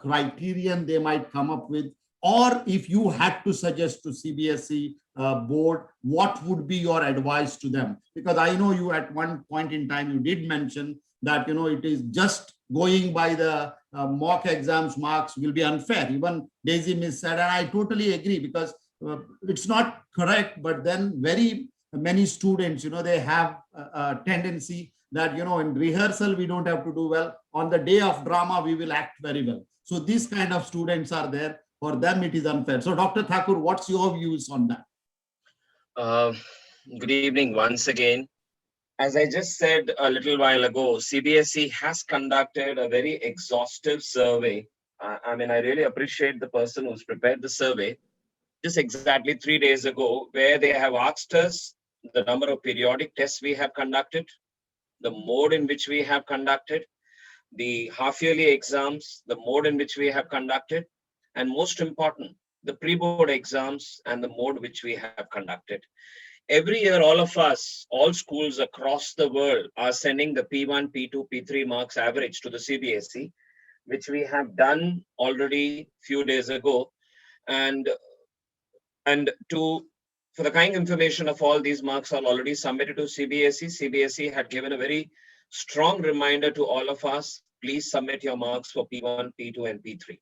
criterion they might come up with? Or if you had to suggest to CBSE board, what would be your advice to them? Because I know you at one point in time, you did mention that, it is just going by the mock exams marks will be unfair. Even Daisy Miss said, and I totally agree, because it's not correct, but then very many students, they have a tendency that, in rehearsal, we don't have to do well. On the day of drama, we will act very well. So these kind of students are there. For them, it is unfair. So Dr. Thakur, what's your views on that? Good evening once again. As I just said a little while ago, CBSE has conducted a very exhaustive survey. I really appreciate the person who's prepared the survey. Just exactly 3 days ago, where they have asked us the number of periodic tests we have conducted, the mode in which we have conducted, the half-yearly exams, the mode in which we have conducted, and most important, the pre-board exams and the mode which we have conducted. Every year, all of us, all schools across the world are sending the P1, P2, P3 marks average to the CBSE, which we have done already few days ago. And for the kind information of all these marks are already submitted to CBSE. CBSE had given a very strong reminder to all of us, please submit your marks for P1, P2, and P3.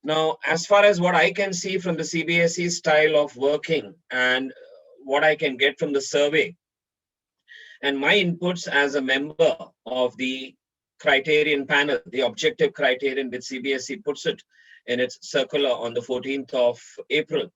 Now, as far as what I can see from the CBSE style of working and what I can get from the survey and my inputs as a member of the criterion panel, the objective criterion which CBSE puts it in its circular on the 14th of April.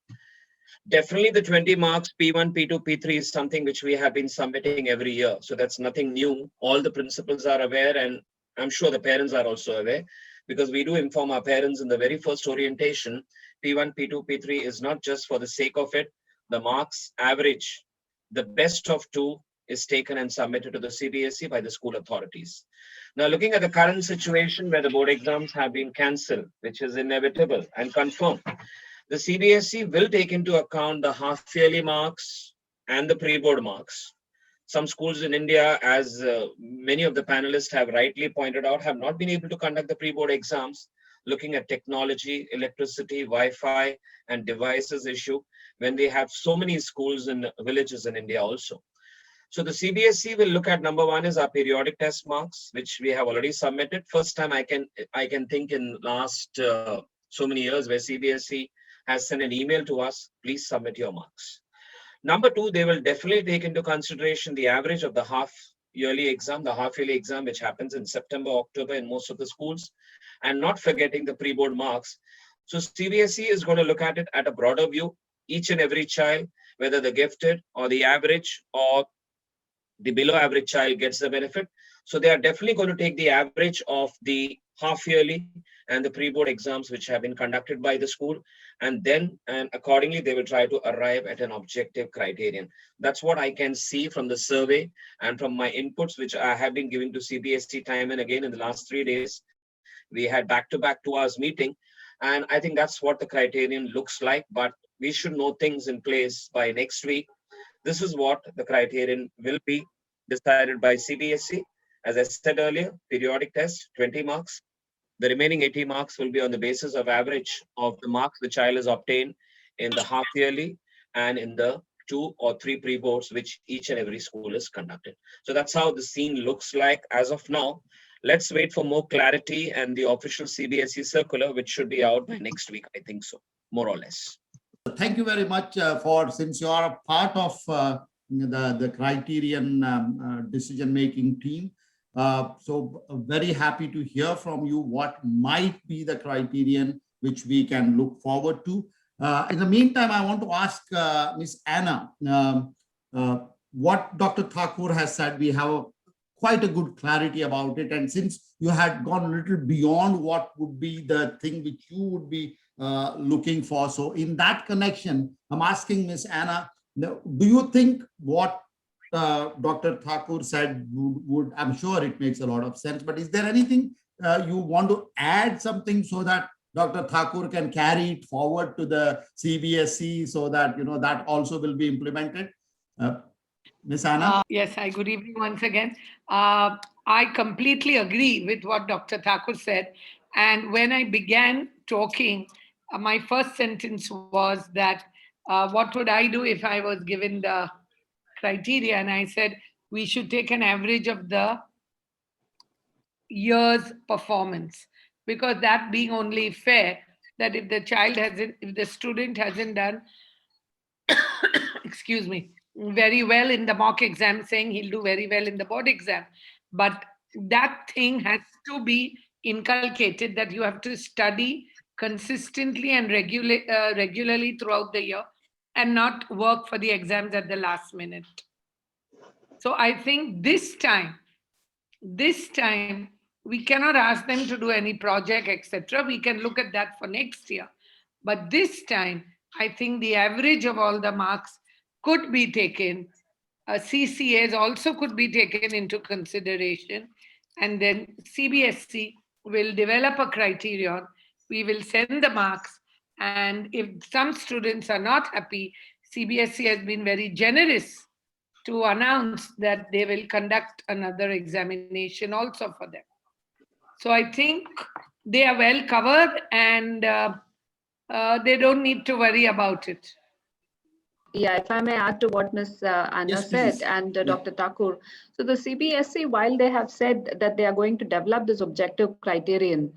Definitely the 20 marks P1, P2, P3 is something which we have been submitting every year. So that's nothing new. All the principals are aware, and I'm sure the parents are also aware, because we do inform our parents in the very first orientation, P1, P2, P3 is not just for the sake of it. The marks average, the best of two, is taken and submitted to the CBSE by the school authorities. Now, looking at the current situation where the board exams have been cancelled, which is inevitable and confirmed, the CBSE will take into account the half-yearly marks and the pre-board marks. Some schools in India, as many of the panelists have rightly pointed out, have not been able to conduct the pre-board exams, looking at technology, electricity, Wi-Fi, and devices issue, when they have so many schools in villages in India also. So the CBSE will look at number one is our periodic test marks, which we have already submitted. First time I can think in last so many years where CBSE has sent an email to us, please submit your marks. Number two, they will definitely take into consideration the average of the half-yearly exam, which happens in September, October in most of the schools, and not forgetting the pre-board marks. So CBSE is going to look at it at a broader view, each and every child, whether the gifted or the average or the below average child gets the benefit. So they are definitely going to take the average of the half yearly and the pre-board exams which have been conducted by the school, and accordingly they will try to arrive at an objective criterion. That's what I can see from the survey and from my inputs which I have been giving to CBSE time and again in the last 3 days. We had back-to-back 2 hours meeting, and I think that's what the criterion looks like, but we should know things in place by next week. This is what the criterion will be decided by CBSE. As I said earlier, periodic test, 20 marks. The remaining 80 marks will be on the basis of average of the marks the child has obtained in the half yearly and in the 2 or 3 pre-boards which each and every school is conducted. So that's how the scene looks like as of now. Let's wait for more clarity and the official CBSE circular, which should be out by next week, I think so, more or less. Thank you very much since you are a part of the criterion decision-making team. So very happy to hear from you what might be the criterion which we can look forward to. In the meantime, I want to ask Ms. Anna, what Dr. Thakur has said, we have quite a good clarity about it. And since you had gone a little beyond what would be the thing which you would be looking for. So in that connection, I'm asking Ms. Anna, do you think what Dr. Thakur said would, I'm sure it makes a lot of sense, but is there anything you want to add something so that Dr. Thakur can carry it forward to the CBSE so that, that also will be implemented? Ms. Anna? Yes, hi, good evening once again. I completely agree with what Dr. Thakur said. And when I began talking, my first sentence was that, what would I do if I was given the criteria? And I said, we should take an average of the year's performance, because that being only fair, that if the student hasn't done, excuse me, very well in the mock exam, saying he'll do very well in the board exam. But that thing has to be inculcated, that you have to study consistently and regularly throughout the year and not work for the exams at the last minute. So I think this time, we cannot ask them to do any project, etc. We can look at that for next year. But this time, I think the average of all the marks could be taken. CCAs also could be taken into consideration. And then CBSE will develop a criterion. We will send the marks. And if some students are not happy, CBSE has been very generous to announce that they will conduct another examination also for them. So I think they are well covered, and they don't need to worry about it. Yeah, if I may add to what Ms. Anna Yes, said please. and Dr. Thakur. So the CBSE, while they have said that they are going to develop this objective criterion,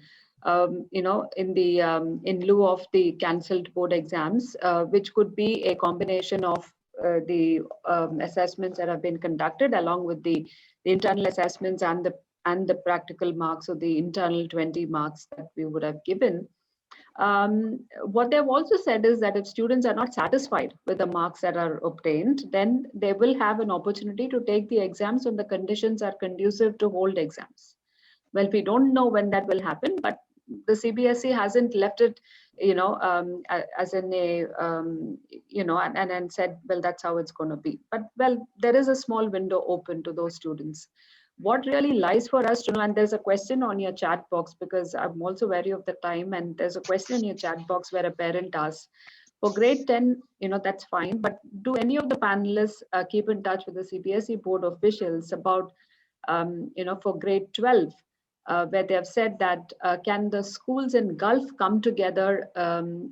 in lieu of the cancelled board exams, which could be a combination of the assessments that have been conducted along with the internal assessments and the practical marks, or the internal 20 marks that we would have given. What they've also said is that if students are not satisfied with the marks that are obtained, then they will have an opportunity to take the exams when the conditions are conducive to hold exams. Well, we don't know when that will happen, but the CBSE hasn't left it, as in a, and said, well, that's how it's going to be. But, well, there is a small window open to those students. What really lies for us to know, and there's a question on your chat box, because I'm also wary of the time, and there's a question in your chat box where a parent asks, for grade 10, that's fine, but do any of the panelists keep in touch with the CBSE board officials about, for grade 12, where they have said that can the schools in Gulf come together,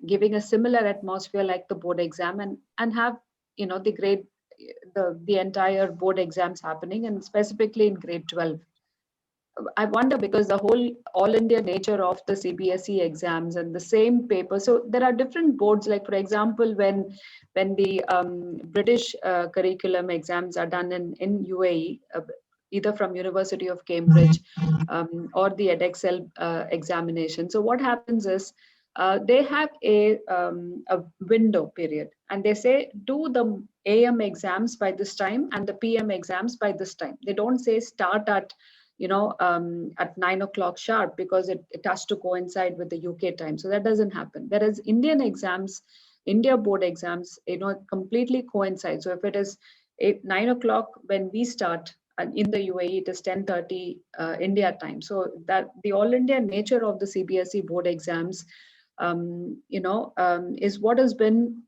giving a similar atmosphere like the board exam, and have, the grade the entire board exams happening, and specifically in grade 12. I wonder, because the whole all India nature of the CBSE exams and the same paper. So there are different boards. Like, for example, when the British curriculum exams are done in UAE, either from University of Cambridge or the Edexcel examination. So what happens is they have a window period, and they say do the AM exams by this time and the PM exams by this time. They don't say start at at 9 o'clock sharp, because it has to coincide with the UK time. So that doesn't happen. Whereas Indian exams, India board exams, completely coincide. So if it is 9 o'clock when we start, and in the UAE it is 10:30 India time. So that the all India nature of the CBSE board exams, is what has been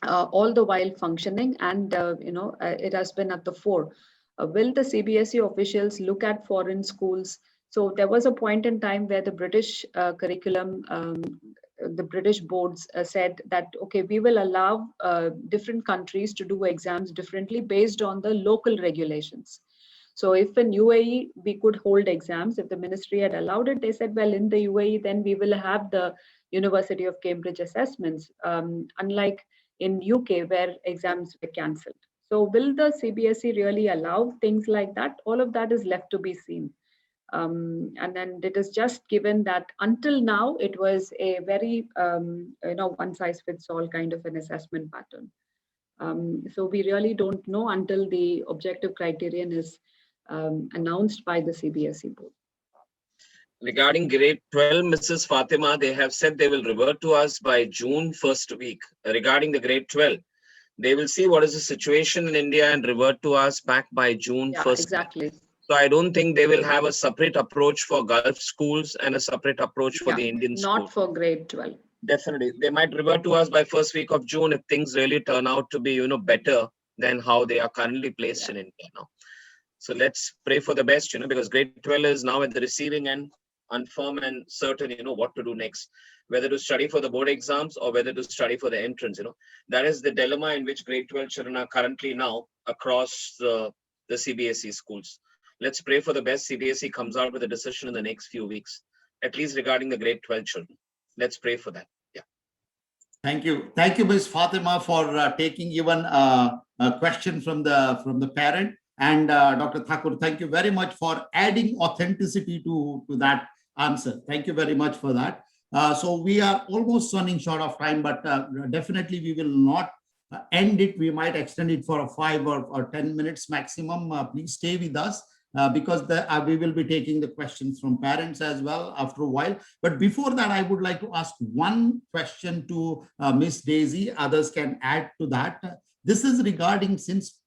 all the while functioning, and it has been at the fore. Will the CBSE officials look at foreign schools? So there was a point in time where the British curriculum, the British boards said that, okay, we will allow different countries to do exams differently based on the local regulations. So if in UAE we could hold exams, if the ministry had allowed it, they said, well, in the UAE, then we will have the University of Cambridge assessments, unlike in UK where exams were cancelled. So will the CBSE really allow things like that? All of that is left to be seen. And then it is just given that until now, it was a very, one size fits all kind of an assessment pattern. So we really don't know until the objective criterion is announced by the CBSE board. Regarding grade 12, Mrs. Fatima, they have said they will revert to us by June first week. Regarding the grade 12, they will see what is the situation in India and revert to us back by June 1st. Exactly. So I don't think they will have a separate approach for Gulf schools and a separate approach for the Indian schools. Not for grade 12. Definitely. They might revert to us by first week of June if things really turn out to be, better than how they are currently placed in India now. So let's pray for the best, because grade 12 is now at the receiving end, unfirm and certain, what to do next, whether to study for the board exams or whether to study for the entrance. That is the dilemma in which grade 12 children are currently now across the CBSE schools. Let's pray for the best. CBSE comes out with a decision in the next few weeks, at least regarding the grade 12 children. Let's pray for that. Yeah. Thank you. Thank you, Ms. Fatima, for taking even a question from the parent. And Dr. Thakur, thank you very much for adding authenticity to that answer. Thank you very much for that. So we are almost running short of time, but definitely we will not end it. We might extend it for 5 or 10 minutes maximum. Please stay with us because we will be taking the questions from parents as well after a while. But before that, I would like to ask one question to Miss Daisy. Others can add to that. This is regarding, since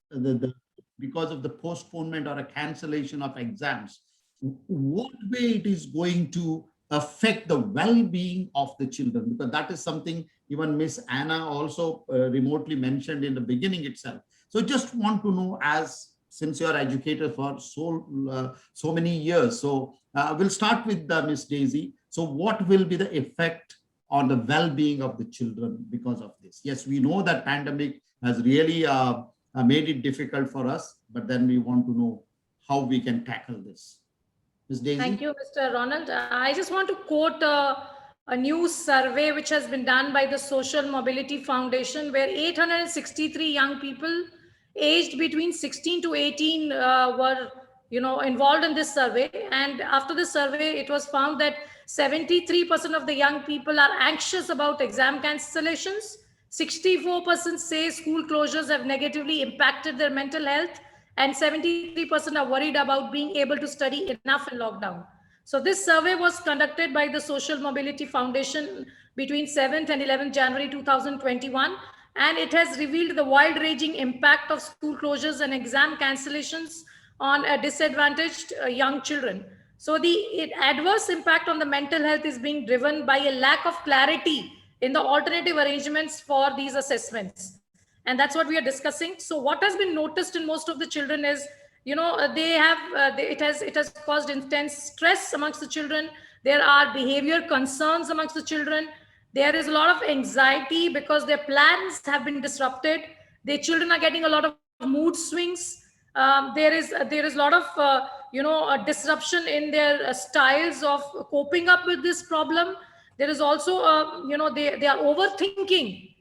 because of the postponement or a cancellation of exams, what way it is going to affect the well-being of the children, because that is something even Miss Anna also remotely mentioned in the beginning itself. So just want to know, since you are educator for so many years, so we'll start with Miss Daisy. So what will be the effect on the well-being of the children because of this? Yes, we know that pandemic has really made it difficult for us, but then we want to know how we can tackle this. Ms. Daisy? Thank you, Mr. Ronald. I just want to quote a new survey which has been done by the Social Mobility Foundation, where 863 young people aged between 16 to 18 were involved in this survey. And after the survey, it was found that 73% of the young people are anxious about exam cancellations. 64% say school closures have negatively impacted their mental health, and 73% are worried about being able to study enough in lockdown. So this survey was conducted by the Social Mobility Foundation between 7th and 11th January 2021, and it has revealed the wide-ranging impact of school closures and exam cancellations on disadvantaged young children. So the adverse impact on the mental health is being driven by a lack of clarity in the alternative arrangements for these assessments. And that's what we are discussing. So what has been noticed in most of the children is, it has caused intense stress amongst the children. There are behavior concerns amongst the children. There is a lot of anxiety because their plans have been disrupted. Their children are getting a lot of mood swings. There is a lot of disruption in their styles of coping up with this problem. There is also they are overthinking,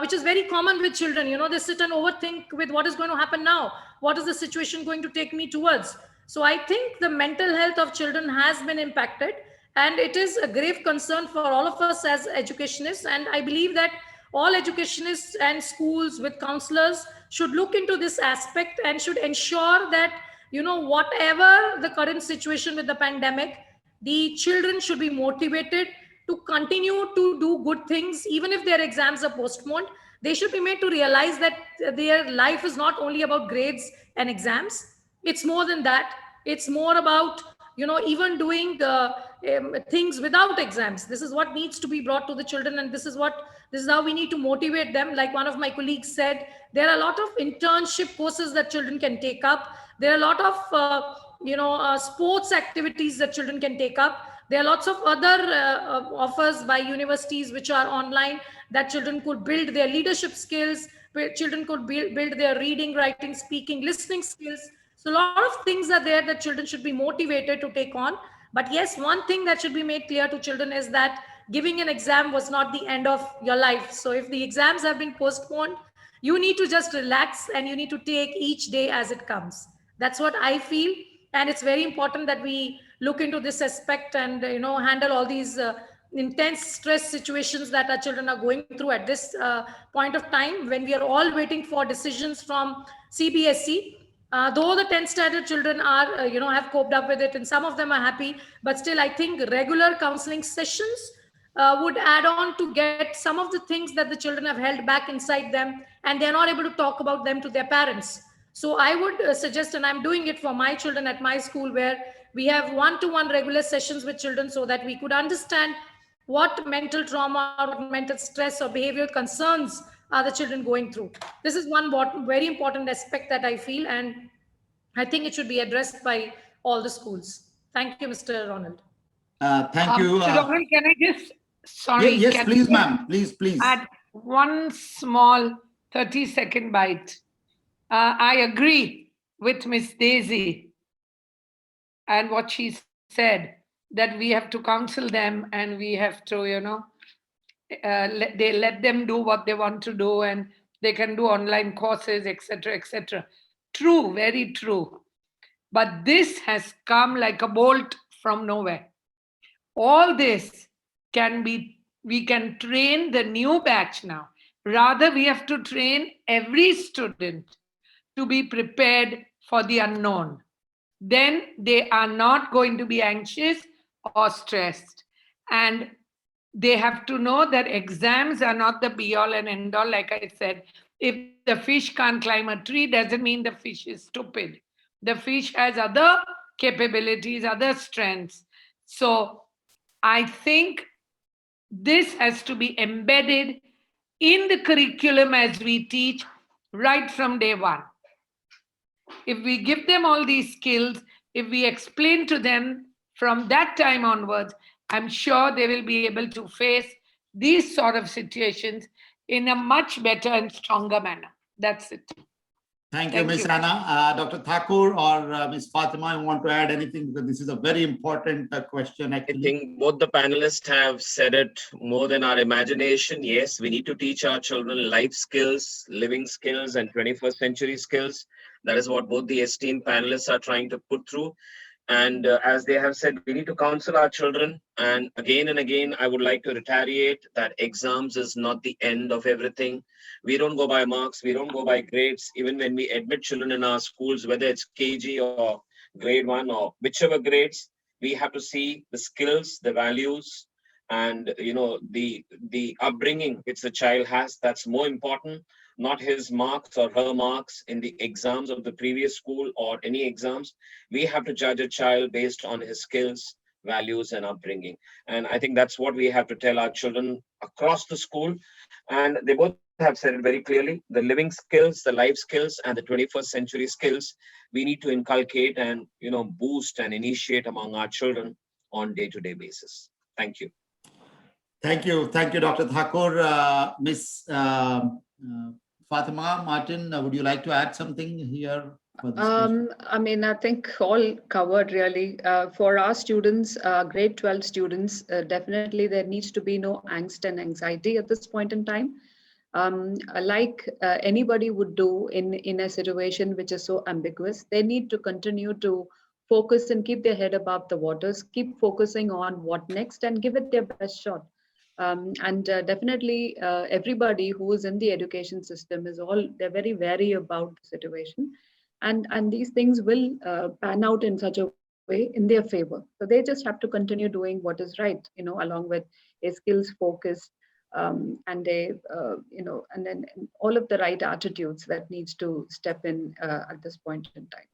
which is very common with children. They sit and overthink with what is going to happen now, what is the situation going to take me towards. So I think the mental health of children has been impacted, and it is a grave concern for all of us as educationists. And I believe that all educationists and schools with counselors should look into this aspect and should ensure that, whatever the current situation with the pandemic, the children should be motivated to continue to do good things. Even if their exams are postponed, they should be made to realize that their life is not only about grades and exams. It's more than that. It's more about, even doing things without exams. This is what needs to be brought to the children, and this is how we need to motivate them. Like one of my colleagues said, there are a lot of internship courses that children can take up. There are a lot of sports activities that children can take up. There are lots of other offers by universities which are online, that children could build their leadership skills, where children could build their reading, writing, speaking, listening skills. So a lot of things are there that children should be motivated to take on. But yes, one thing that should be made clear to children is that giving an exam was not the end of your life. So if the exams have been postponed, you need to just relax and you need to take each day as it comes. That's what I feel. And it's very important that we look into this aspect and handle all these intense stress situations that our children are going through at this point of time, when we are all waiting for decisions from CBSE. Though the 10th standard children are have coped up with it, and some of them are happy, but still I think regular counseling sessions would add on to get some of the things that the children have held back inside them, and they're not able to talk about them to their parents. So I would suggest, and I'm doing it for my children at my school, where we have one-to-one regular sessions with children so that we could understand what mental trauma or what mental stress or behavioral concerns are the children going through. This is one very important aspect that I feel, and I think it should be addressed by all the schools. Thank you, Mr. Ronald. Thank you. Mr. Ronald, can I just, Yes, can please, I ma'am. Please. add one small 30-second bite? I agree with Miss Daisy and what she said, that we have to counsel them and we have to, let them do what they want to do, and they can do online courses, etc., etc. True, very true. But this has come like a bolt from nowhere. All this we can train the new batch now. Rather, we have to train every student to be prepared for the unknown. Then they are not going to be anxious or stressed. And they have to know that exams are not the be all and end all. Like I said, if the fish can't climb a tree, doesn't mean the fish is stupid. The fish has other capabilities, other strengths. So I think this has to be embedded in the curriculum as we teach right from day one. If we give them all these skills, if we explain to them from that time onwards, I'm sure they will be able to face these sort of situations in a much better and stronger manner. That's it. Thank you, Ms. Anna. Dr. Thakur or Ms. Fatima, you want to add anything? Because this is a very important question, actually. I think both the panelists have said it more than our imagination. Yes, we need to teach our children life skills, living skills, and 21st century skills. That is what both the esteemed panelists are trying to put through. And as they have said, we need to counsel our children. And again, I would like to reiterate that exams is not the end of everything. We don't go by marks. We don't go by grades. Even when we admit children in our schools, whether it's KG or grade 1 or whichever grades, we have to see the skills, the values, and the upbringing which the child has. That's more important, not his marks or her marks in the exams of the previous school or any exams. We have to judge a child based on his skills, values, and upbringing. And I think that's what we have to tell our children across the school. And they both have said it very clearly: the living skills, the life skills, and the 21st century skills we need to inculcate and boost and initiate among our children on day-to-day basis. Thank you. Thank you, Dr. Thakur. Ms. Fatima, Martin, would you like to add something here for this question? I mean, I think all covered really. For our students, grade 12 students, definitely there needs to be no angst and anxiety at this point in time. Like anybody would do in a situation which is so ambiguous, they need to continue to focus and keep their head above the waters, keep focusing on what next and give it their best shot. And definitely everybody who is in the education system is all, they're very wary about the situation, and these things will pan out in such a way in their favor. So they just have to continue doing what is right, along with a skills focused and a and then and all of the right attitudes that needs to step in at this point in time.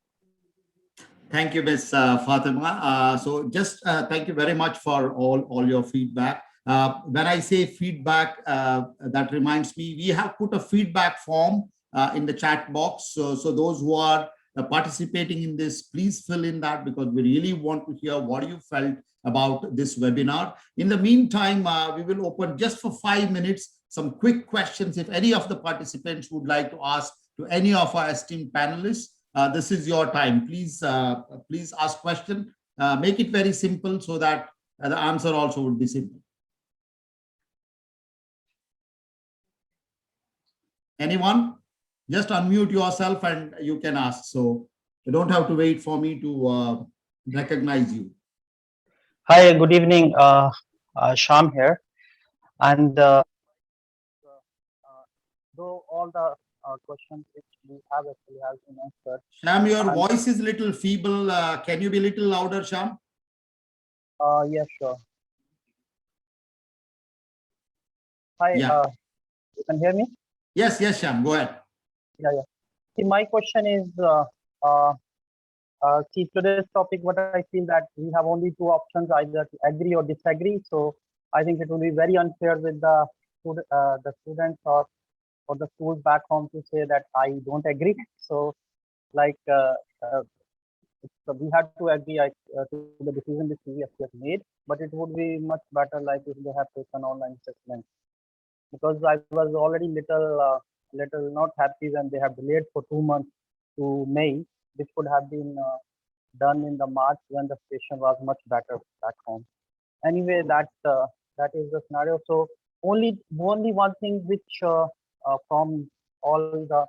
Thank you, Ms. Fatima. So just thank you very much for all your feedback. When I say feedback, that reminds me, we have put a feedback form in the chat box. So those who are participating in this, please fill in that, because we really want to hear what you felt about this webinar. In the meantime, we will open just for 5 minutes some quick questions. If any of the participants would like to ask to any of our esteemed panelists, this is your time. Please ask question. Make it very simple so that the answer also would be simple. Anyone? Just unmute yourself and you can ask. So you don't have to wait for me to recognize you. Hi, good evening. Sham here. And though all the questions which we have actually has been answered. Sham, your voice is little feeble. Can you be a little louder, Sham? Yeah, sure. Hi, Yeah. you can hear me? Yes, Sham, go ahead. Yeah. See, my question is, see, today's topic, what I feel that we have only two options, either to agree or disagree. So I think it will be very unfair with the students or the schools back home to say that I don't agree. So like so we had to agree to the decision which we have made, but it would be much better like if they have taken online assessment, because I was already little not happy when they have delayed for 2 months to May, which could have been done in the March when the situation was much better back home. Anyway, that is the scenario. So only one thing which from all the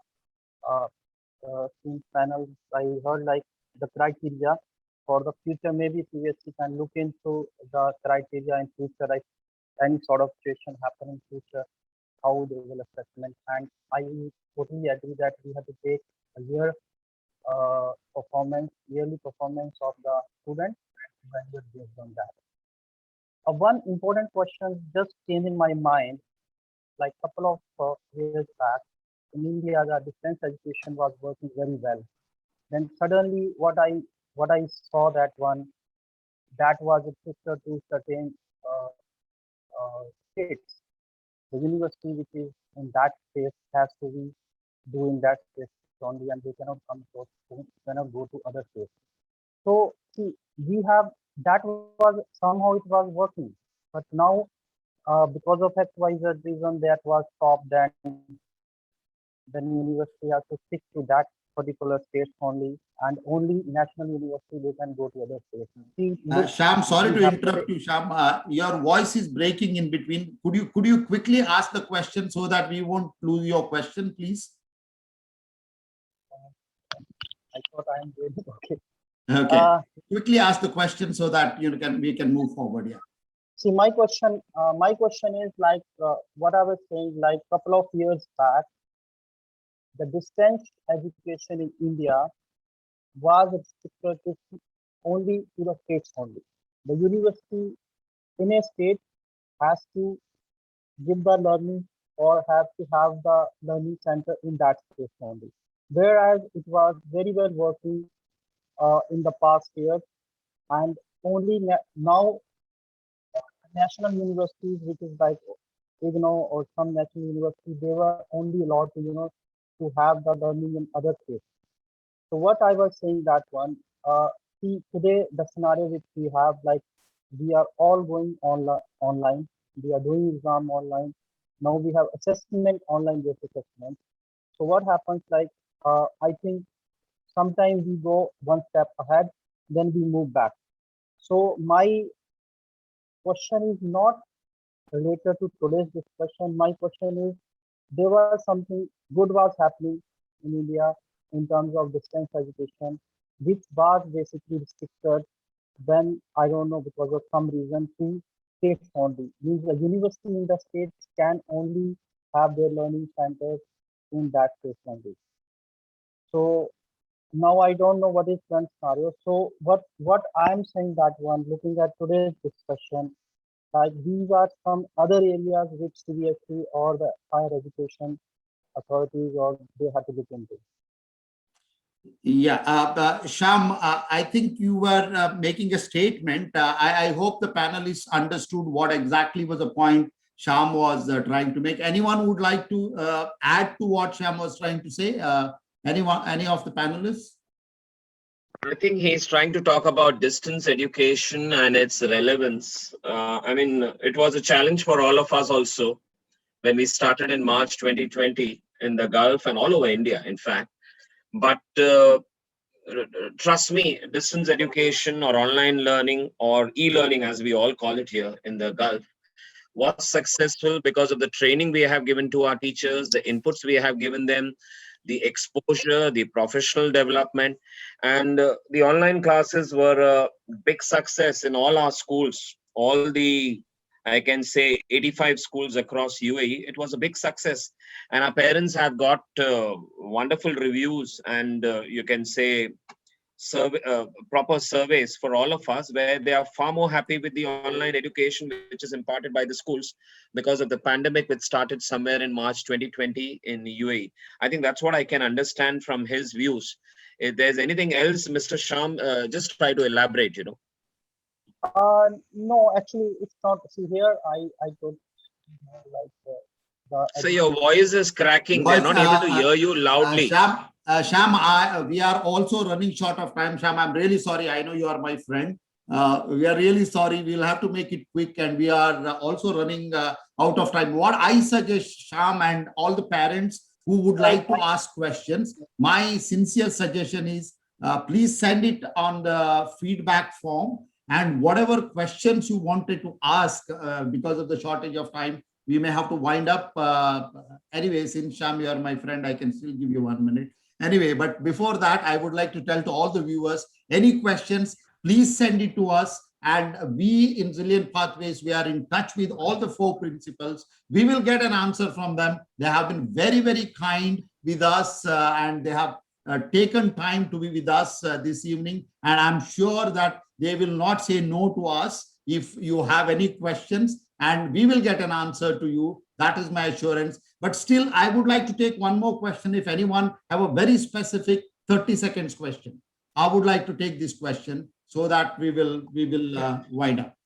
panels I heard, like the criteria for the future. Maybe CBSE can look into the criteria in future, like any sort of situation happen in future, how they will assessment. And I totally agree that we have to take a yearly performance of the student and evaluate based on that. One important question just came in my mind, like couple of years back. In India, the distance education was working very well. Then suddenly, what I saw that was restricted to certain states. The university which is in that space has to be doing that space only, and they cannot cannot go to other states. So see, we have that was somehow it was working, but now because of XYZ reason that was stopped, then university has to stick to that particular state only, and only national university they can go to other states. See, Sham, sorry to interrupt you, Sham. Your voice is breaking in between. Could you quickly ask the question so that we won't lose your question, please? I thought I am doing okay. Okay. Quickly ask the question so that we can move forward. Yeah. See, my question is like what I was saying, like couple of years back, the distance education in India was restricted to only to the states only. The university in a state has to give the learning or have to have the learning center in that state only. Whereas it was very well working in the past years, and only now national universities, which is like or some national universities, they were only allowed to to have the learning in other states. So what I was saying that see today the scenario which we have, like we are all going online, we are doing exam online. Now we have assessment, online based assessment. So what happens, like, I think sometimes we go one step ahead, then we move back. So my question is not related to today's discussion. My question is, there was something good was happening in India in terms of distance education, which was basically restricted when, I don't know, because of some reason, to states only. Means a university in the states can only have their learning centers in that state only. So now I don't know what is current scenario. So what I'm saying, that one, looking at today's discussion, like these are some other areas which CBSE or the higher education authorities or they have to look into. Yeah, Sham, I think you were making a statement. I hope the panelists understood what exactly was the point Sham was trying to make. Anyone would like to add to what Sham was trying to say? Anyone, any of the panelists? I think he's trying to talk about distance education and its relevance. I mean, it was a challenge for all of us also when we started in March 2020 in the Gulf and all over India, in fact. But trust me, distance education or online learning or e-learning, as we all call it here in the Gulf, was successful because of the training we have given to our teachers, the inputs we have given them, the exposure, the professional development, and the online classes were a big success in all our schools. All the, I can say, 85 schools across UAE. It was a big success, and our parents have got wonderful reviews, and you can say proper surveys for all of us, where they are far more happy with the online education which is imparted by the schools because of the pandemic which started somewhere in March 2020 in UAE. I think that's what I can understand from his views. If there's anything else, Mr. Sham, just try to elaborate, you know. No, actually, it's not. See here, I don't like So your voice is cracking. They're not able to hear you loudly. Sham, we are also running short of time. Sham, I'm really sorry. I know you are my friend. We are really sorry. We'll have to make it quick, and we are also running out of time. What I suggest, Sham, and all the parents who would like to ask questions, my sincere suggestion is please send it on the feedback form, and whatever questions you wanted to ask, because of the shortage of time, we may have to wind up. Anyway, since Sham, you are my friend, I can still give you 1 minute. Anyway, but before that, I would like to tell to all the viewers, any questions, please send it to us. And we in Zillion Pathways, we are in touch with all the 4 principals. We will get an answer from them. They have been very, very kind with us, and they have taken time to be with us this evening. And I'm sure that they will not say no to us if you have any questions, and we will get an answer to you. That is my assurance. But still, I would like to take one more question. If anyone have a very specific 30 seconds question, I would like to take this question so that we will wind up.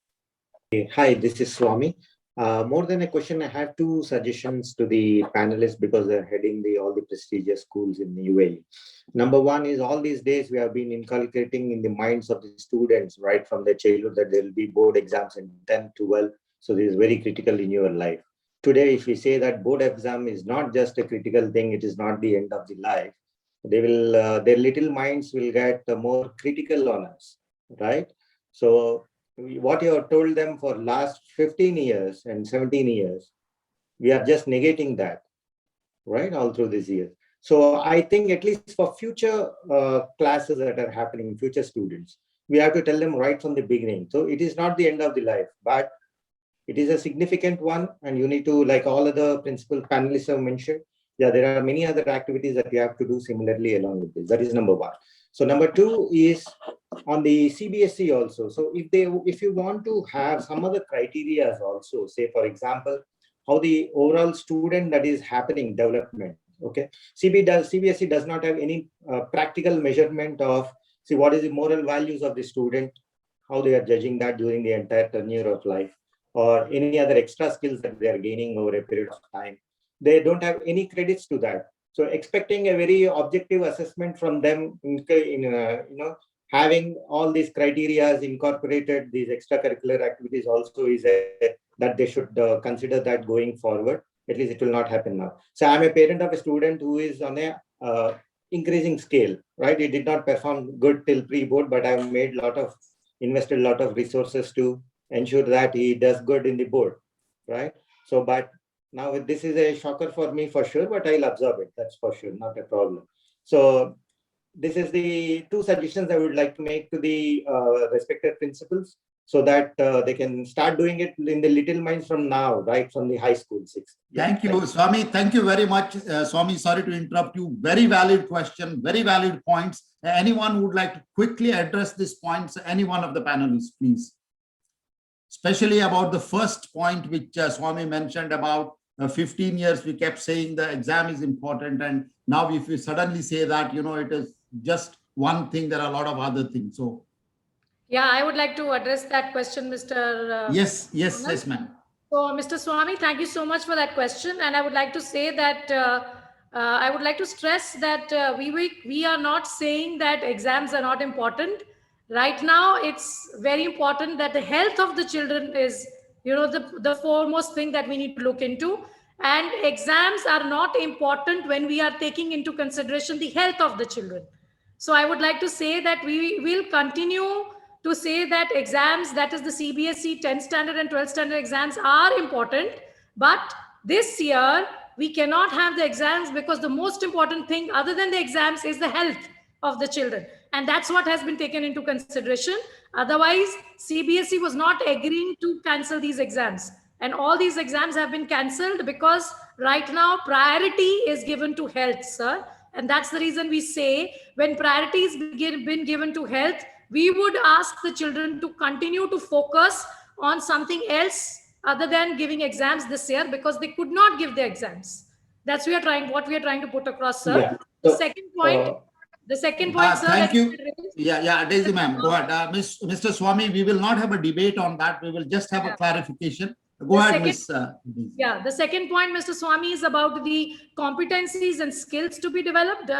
Hi, this is Swami. More than a question, I have 2 suggestions to the panelists because they're heading all the prestigious schools in the UAE. Number 1 is, all these days we have been inculcating in the minds of the students right from their childhood that there will be board exams in 10, 12. So this is very critical in your life. Today, if we say that board exam is not just a critical thing, it is not the end of the life, they will, their little minds will get more critical on us, right? So what you have told them for last 15 years and 17 years, we are just negating that, right, all through these years. So I think at least for future classes that are happening, future students, we have to tell them right from the beginning. So it is not the end of the life, but it is a significant one, and you need to, like all other principal panelists have mentioned, yeah, there are many other activities that you have to do similarly along with this. That is number 1. So number 2 is on the CBSE also. So if you want to have some other criteria also, say for example, how the overall student that is happening development. Okay, CBSE does not have any practical measurement of, see, what is the moral values of the student, how they are judging that during the entire tenure of life, or any other extra skills that they are gaining over a period of time. They don't have any credits to that. So expecting a very objective assessment from them having all these criteria incorporated, these extracurricular activities also is that they should consider that going forward. at least it will not happen now. So I'm a parent of a student who is on a increasing scale, right? He did not perform good till pre-board, but I've invested a lot of resources to ensure that he does good in the board, right? So, but now this is a shocker for me for sure, but I'll absorb it. That's for sure, not a problem. So this is the two suggestions I would like to make to the respected principals, so that they can start doing it in the little minds from now, right from the high school 6th. Thank you, Swami. Thank you very much, Swami. Sorry to interrupt you. Very valid question, very valid points. Anyone who would like to quickly address these points? Any one of the panelists, please. Especially about the first point, which Swami mentioned about 15 years, we kept saying the exam is important. And now if we suddenly say that, it is just one thing, there are a lot of other things. So. Yeah, I would like to address that question, Mr. Yes, ma'am. So, Mr. Swami, thank you so much for that question. And I would like to say that I would like to stress that we are not saying that exams are not important. Right now, it's very important that the health of the children is, the foremost thing that we need to look into. And exams are not important when we are taking into consideration the health of the children. So I would like to say that we will continue to say that exams, that is the CBSE 10th standard and 12th standard exams, are important. But this year, we cannot have the exams because the most important thing other than the exams is the health of the children. And that's what has been taken into consideration. Otherwise, CBSE was not agreeing to cancel these exams. And all these exams have been cancelled because right now priority is given to health, sir. And that's the reason we say when priority is been given to health, we would ask the children to continue to focus on something else other than giving exams this year, because they could not give the exams. That's what we are trying to put across, sir. Yeah. The second point, sir. Thank you. Yeah, Daisy ma'am, go ahead. Mr. Swami, we will not have a debate on that. We will just have a clarification. Go ahead, Ms. Yeah, the second point, Mr. Swami, is about the competencies and skills to be developed.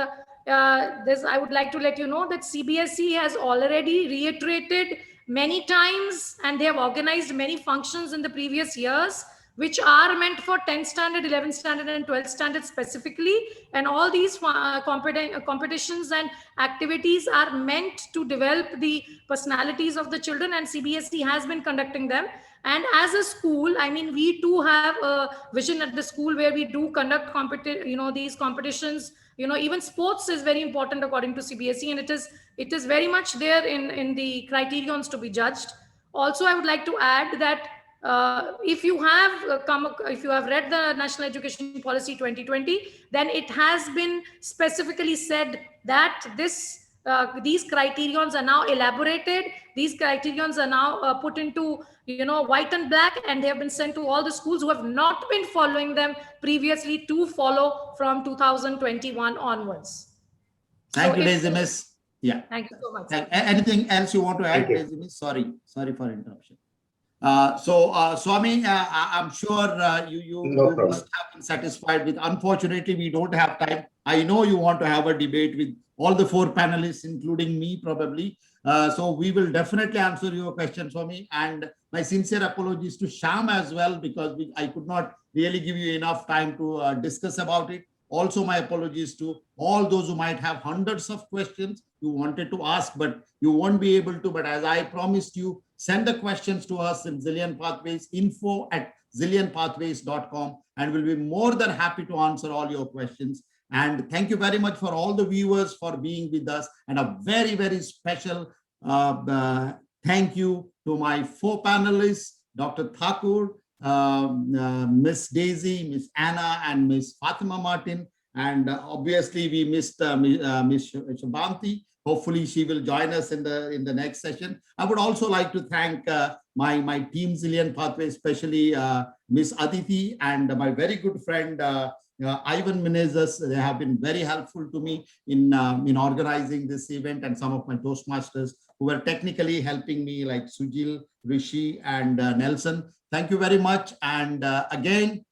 I would like to let you know that CBSE has already reiterated many times, and they have organized many functions in the previous years, which are meant for 10th standard, 11th standard, and 12th standard specifically. And all these competitions and activities are meant to develop the personalities of the children, and CBSE has been conducting them. And as a school, I mean, we too have a vision at the school where we do conduct these competitions. Even sports is very important according to CBSE, and it is very much there in the criterions to be judged. Also, I would like to add that if you have read the National Education Policy 2020, then it has been specifically said that these criterions are now elaborated. These criterions are now put into white and black, and they have been sent to all the schools who have not been following them previously to follow from 2021 onwards. Thank you, Daisy Miss. Yeah. Thank you so much. Anything else you want to add, Daisy Miss? Sorry for interruption. Swami, I'm sure you must have been satisfied with. Unfortunately, we don't have time. I know you want to have a debate with all the 4 panelists, including me, probably. So we will definitely answer your question, Swami. And my sincere apologies to Sham as well, because I could not really give you enough time to discuss about it. Also, my apologies to all those who might have hundreds of questions you wanted to ask, but you won't be able to. But as I promised you, send the questions to us in Zillion Pathways, info@zillionpathways.com, and we'll be more than happy to answer all your questions. And thank you very much for all the viewers for being with us. And a very, very special thank you to my 4 panelists, Dr. Thakur, Miss Daisy, Miss Anna, and Miss Fatima Martin. And obviously we missed Miss Shabanti. Hopefully she will join us in the next session. I would also like to thank my team Zillion Pathways, especially Miss Aditi and my very good friend Ivan Menezes. They have been very helpful to me in organizing this event, and some of my Toastmasters who were technically helping me, like Sujil, Rishi, and Nelson. Thank you very much. And again,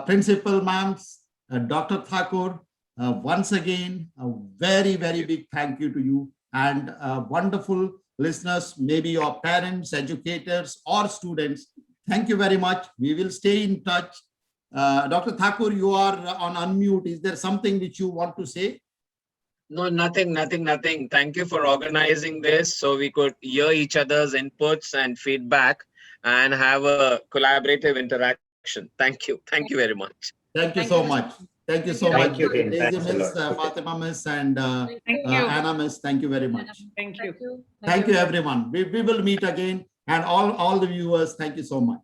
Principal Ma'ams, Dr. Thakur, once again, a very, very big thank you to you, and wonderful listeners, maybe your parents, educators, or students. Thank you very much. We will stay in touch. Dr. Thakur, you are on unmute. Is there something which you want to say? No, nothing. Thank you for organizing this so we could hear each other's inputs and feedback and have a collaborative interaction. Thank you. Thank you very much. Thank you so much. Thank you so much. Thank you, Dean. Daisy Thanks a Miss, lot. Fatima Miss, and Thank you. Anna Miss, thank you very much. Thank you. Thank you, everyone. We will meet again. And all the viewers, thank you so much.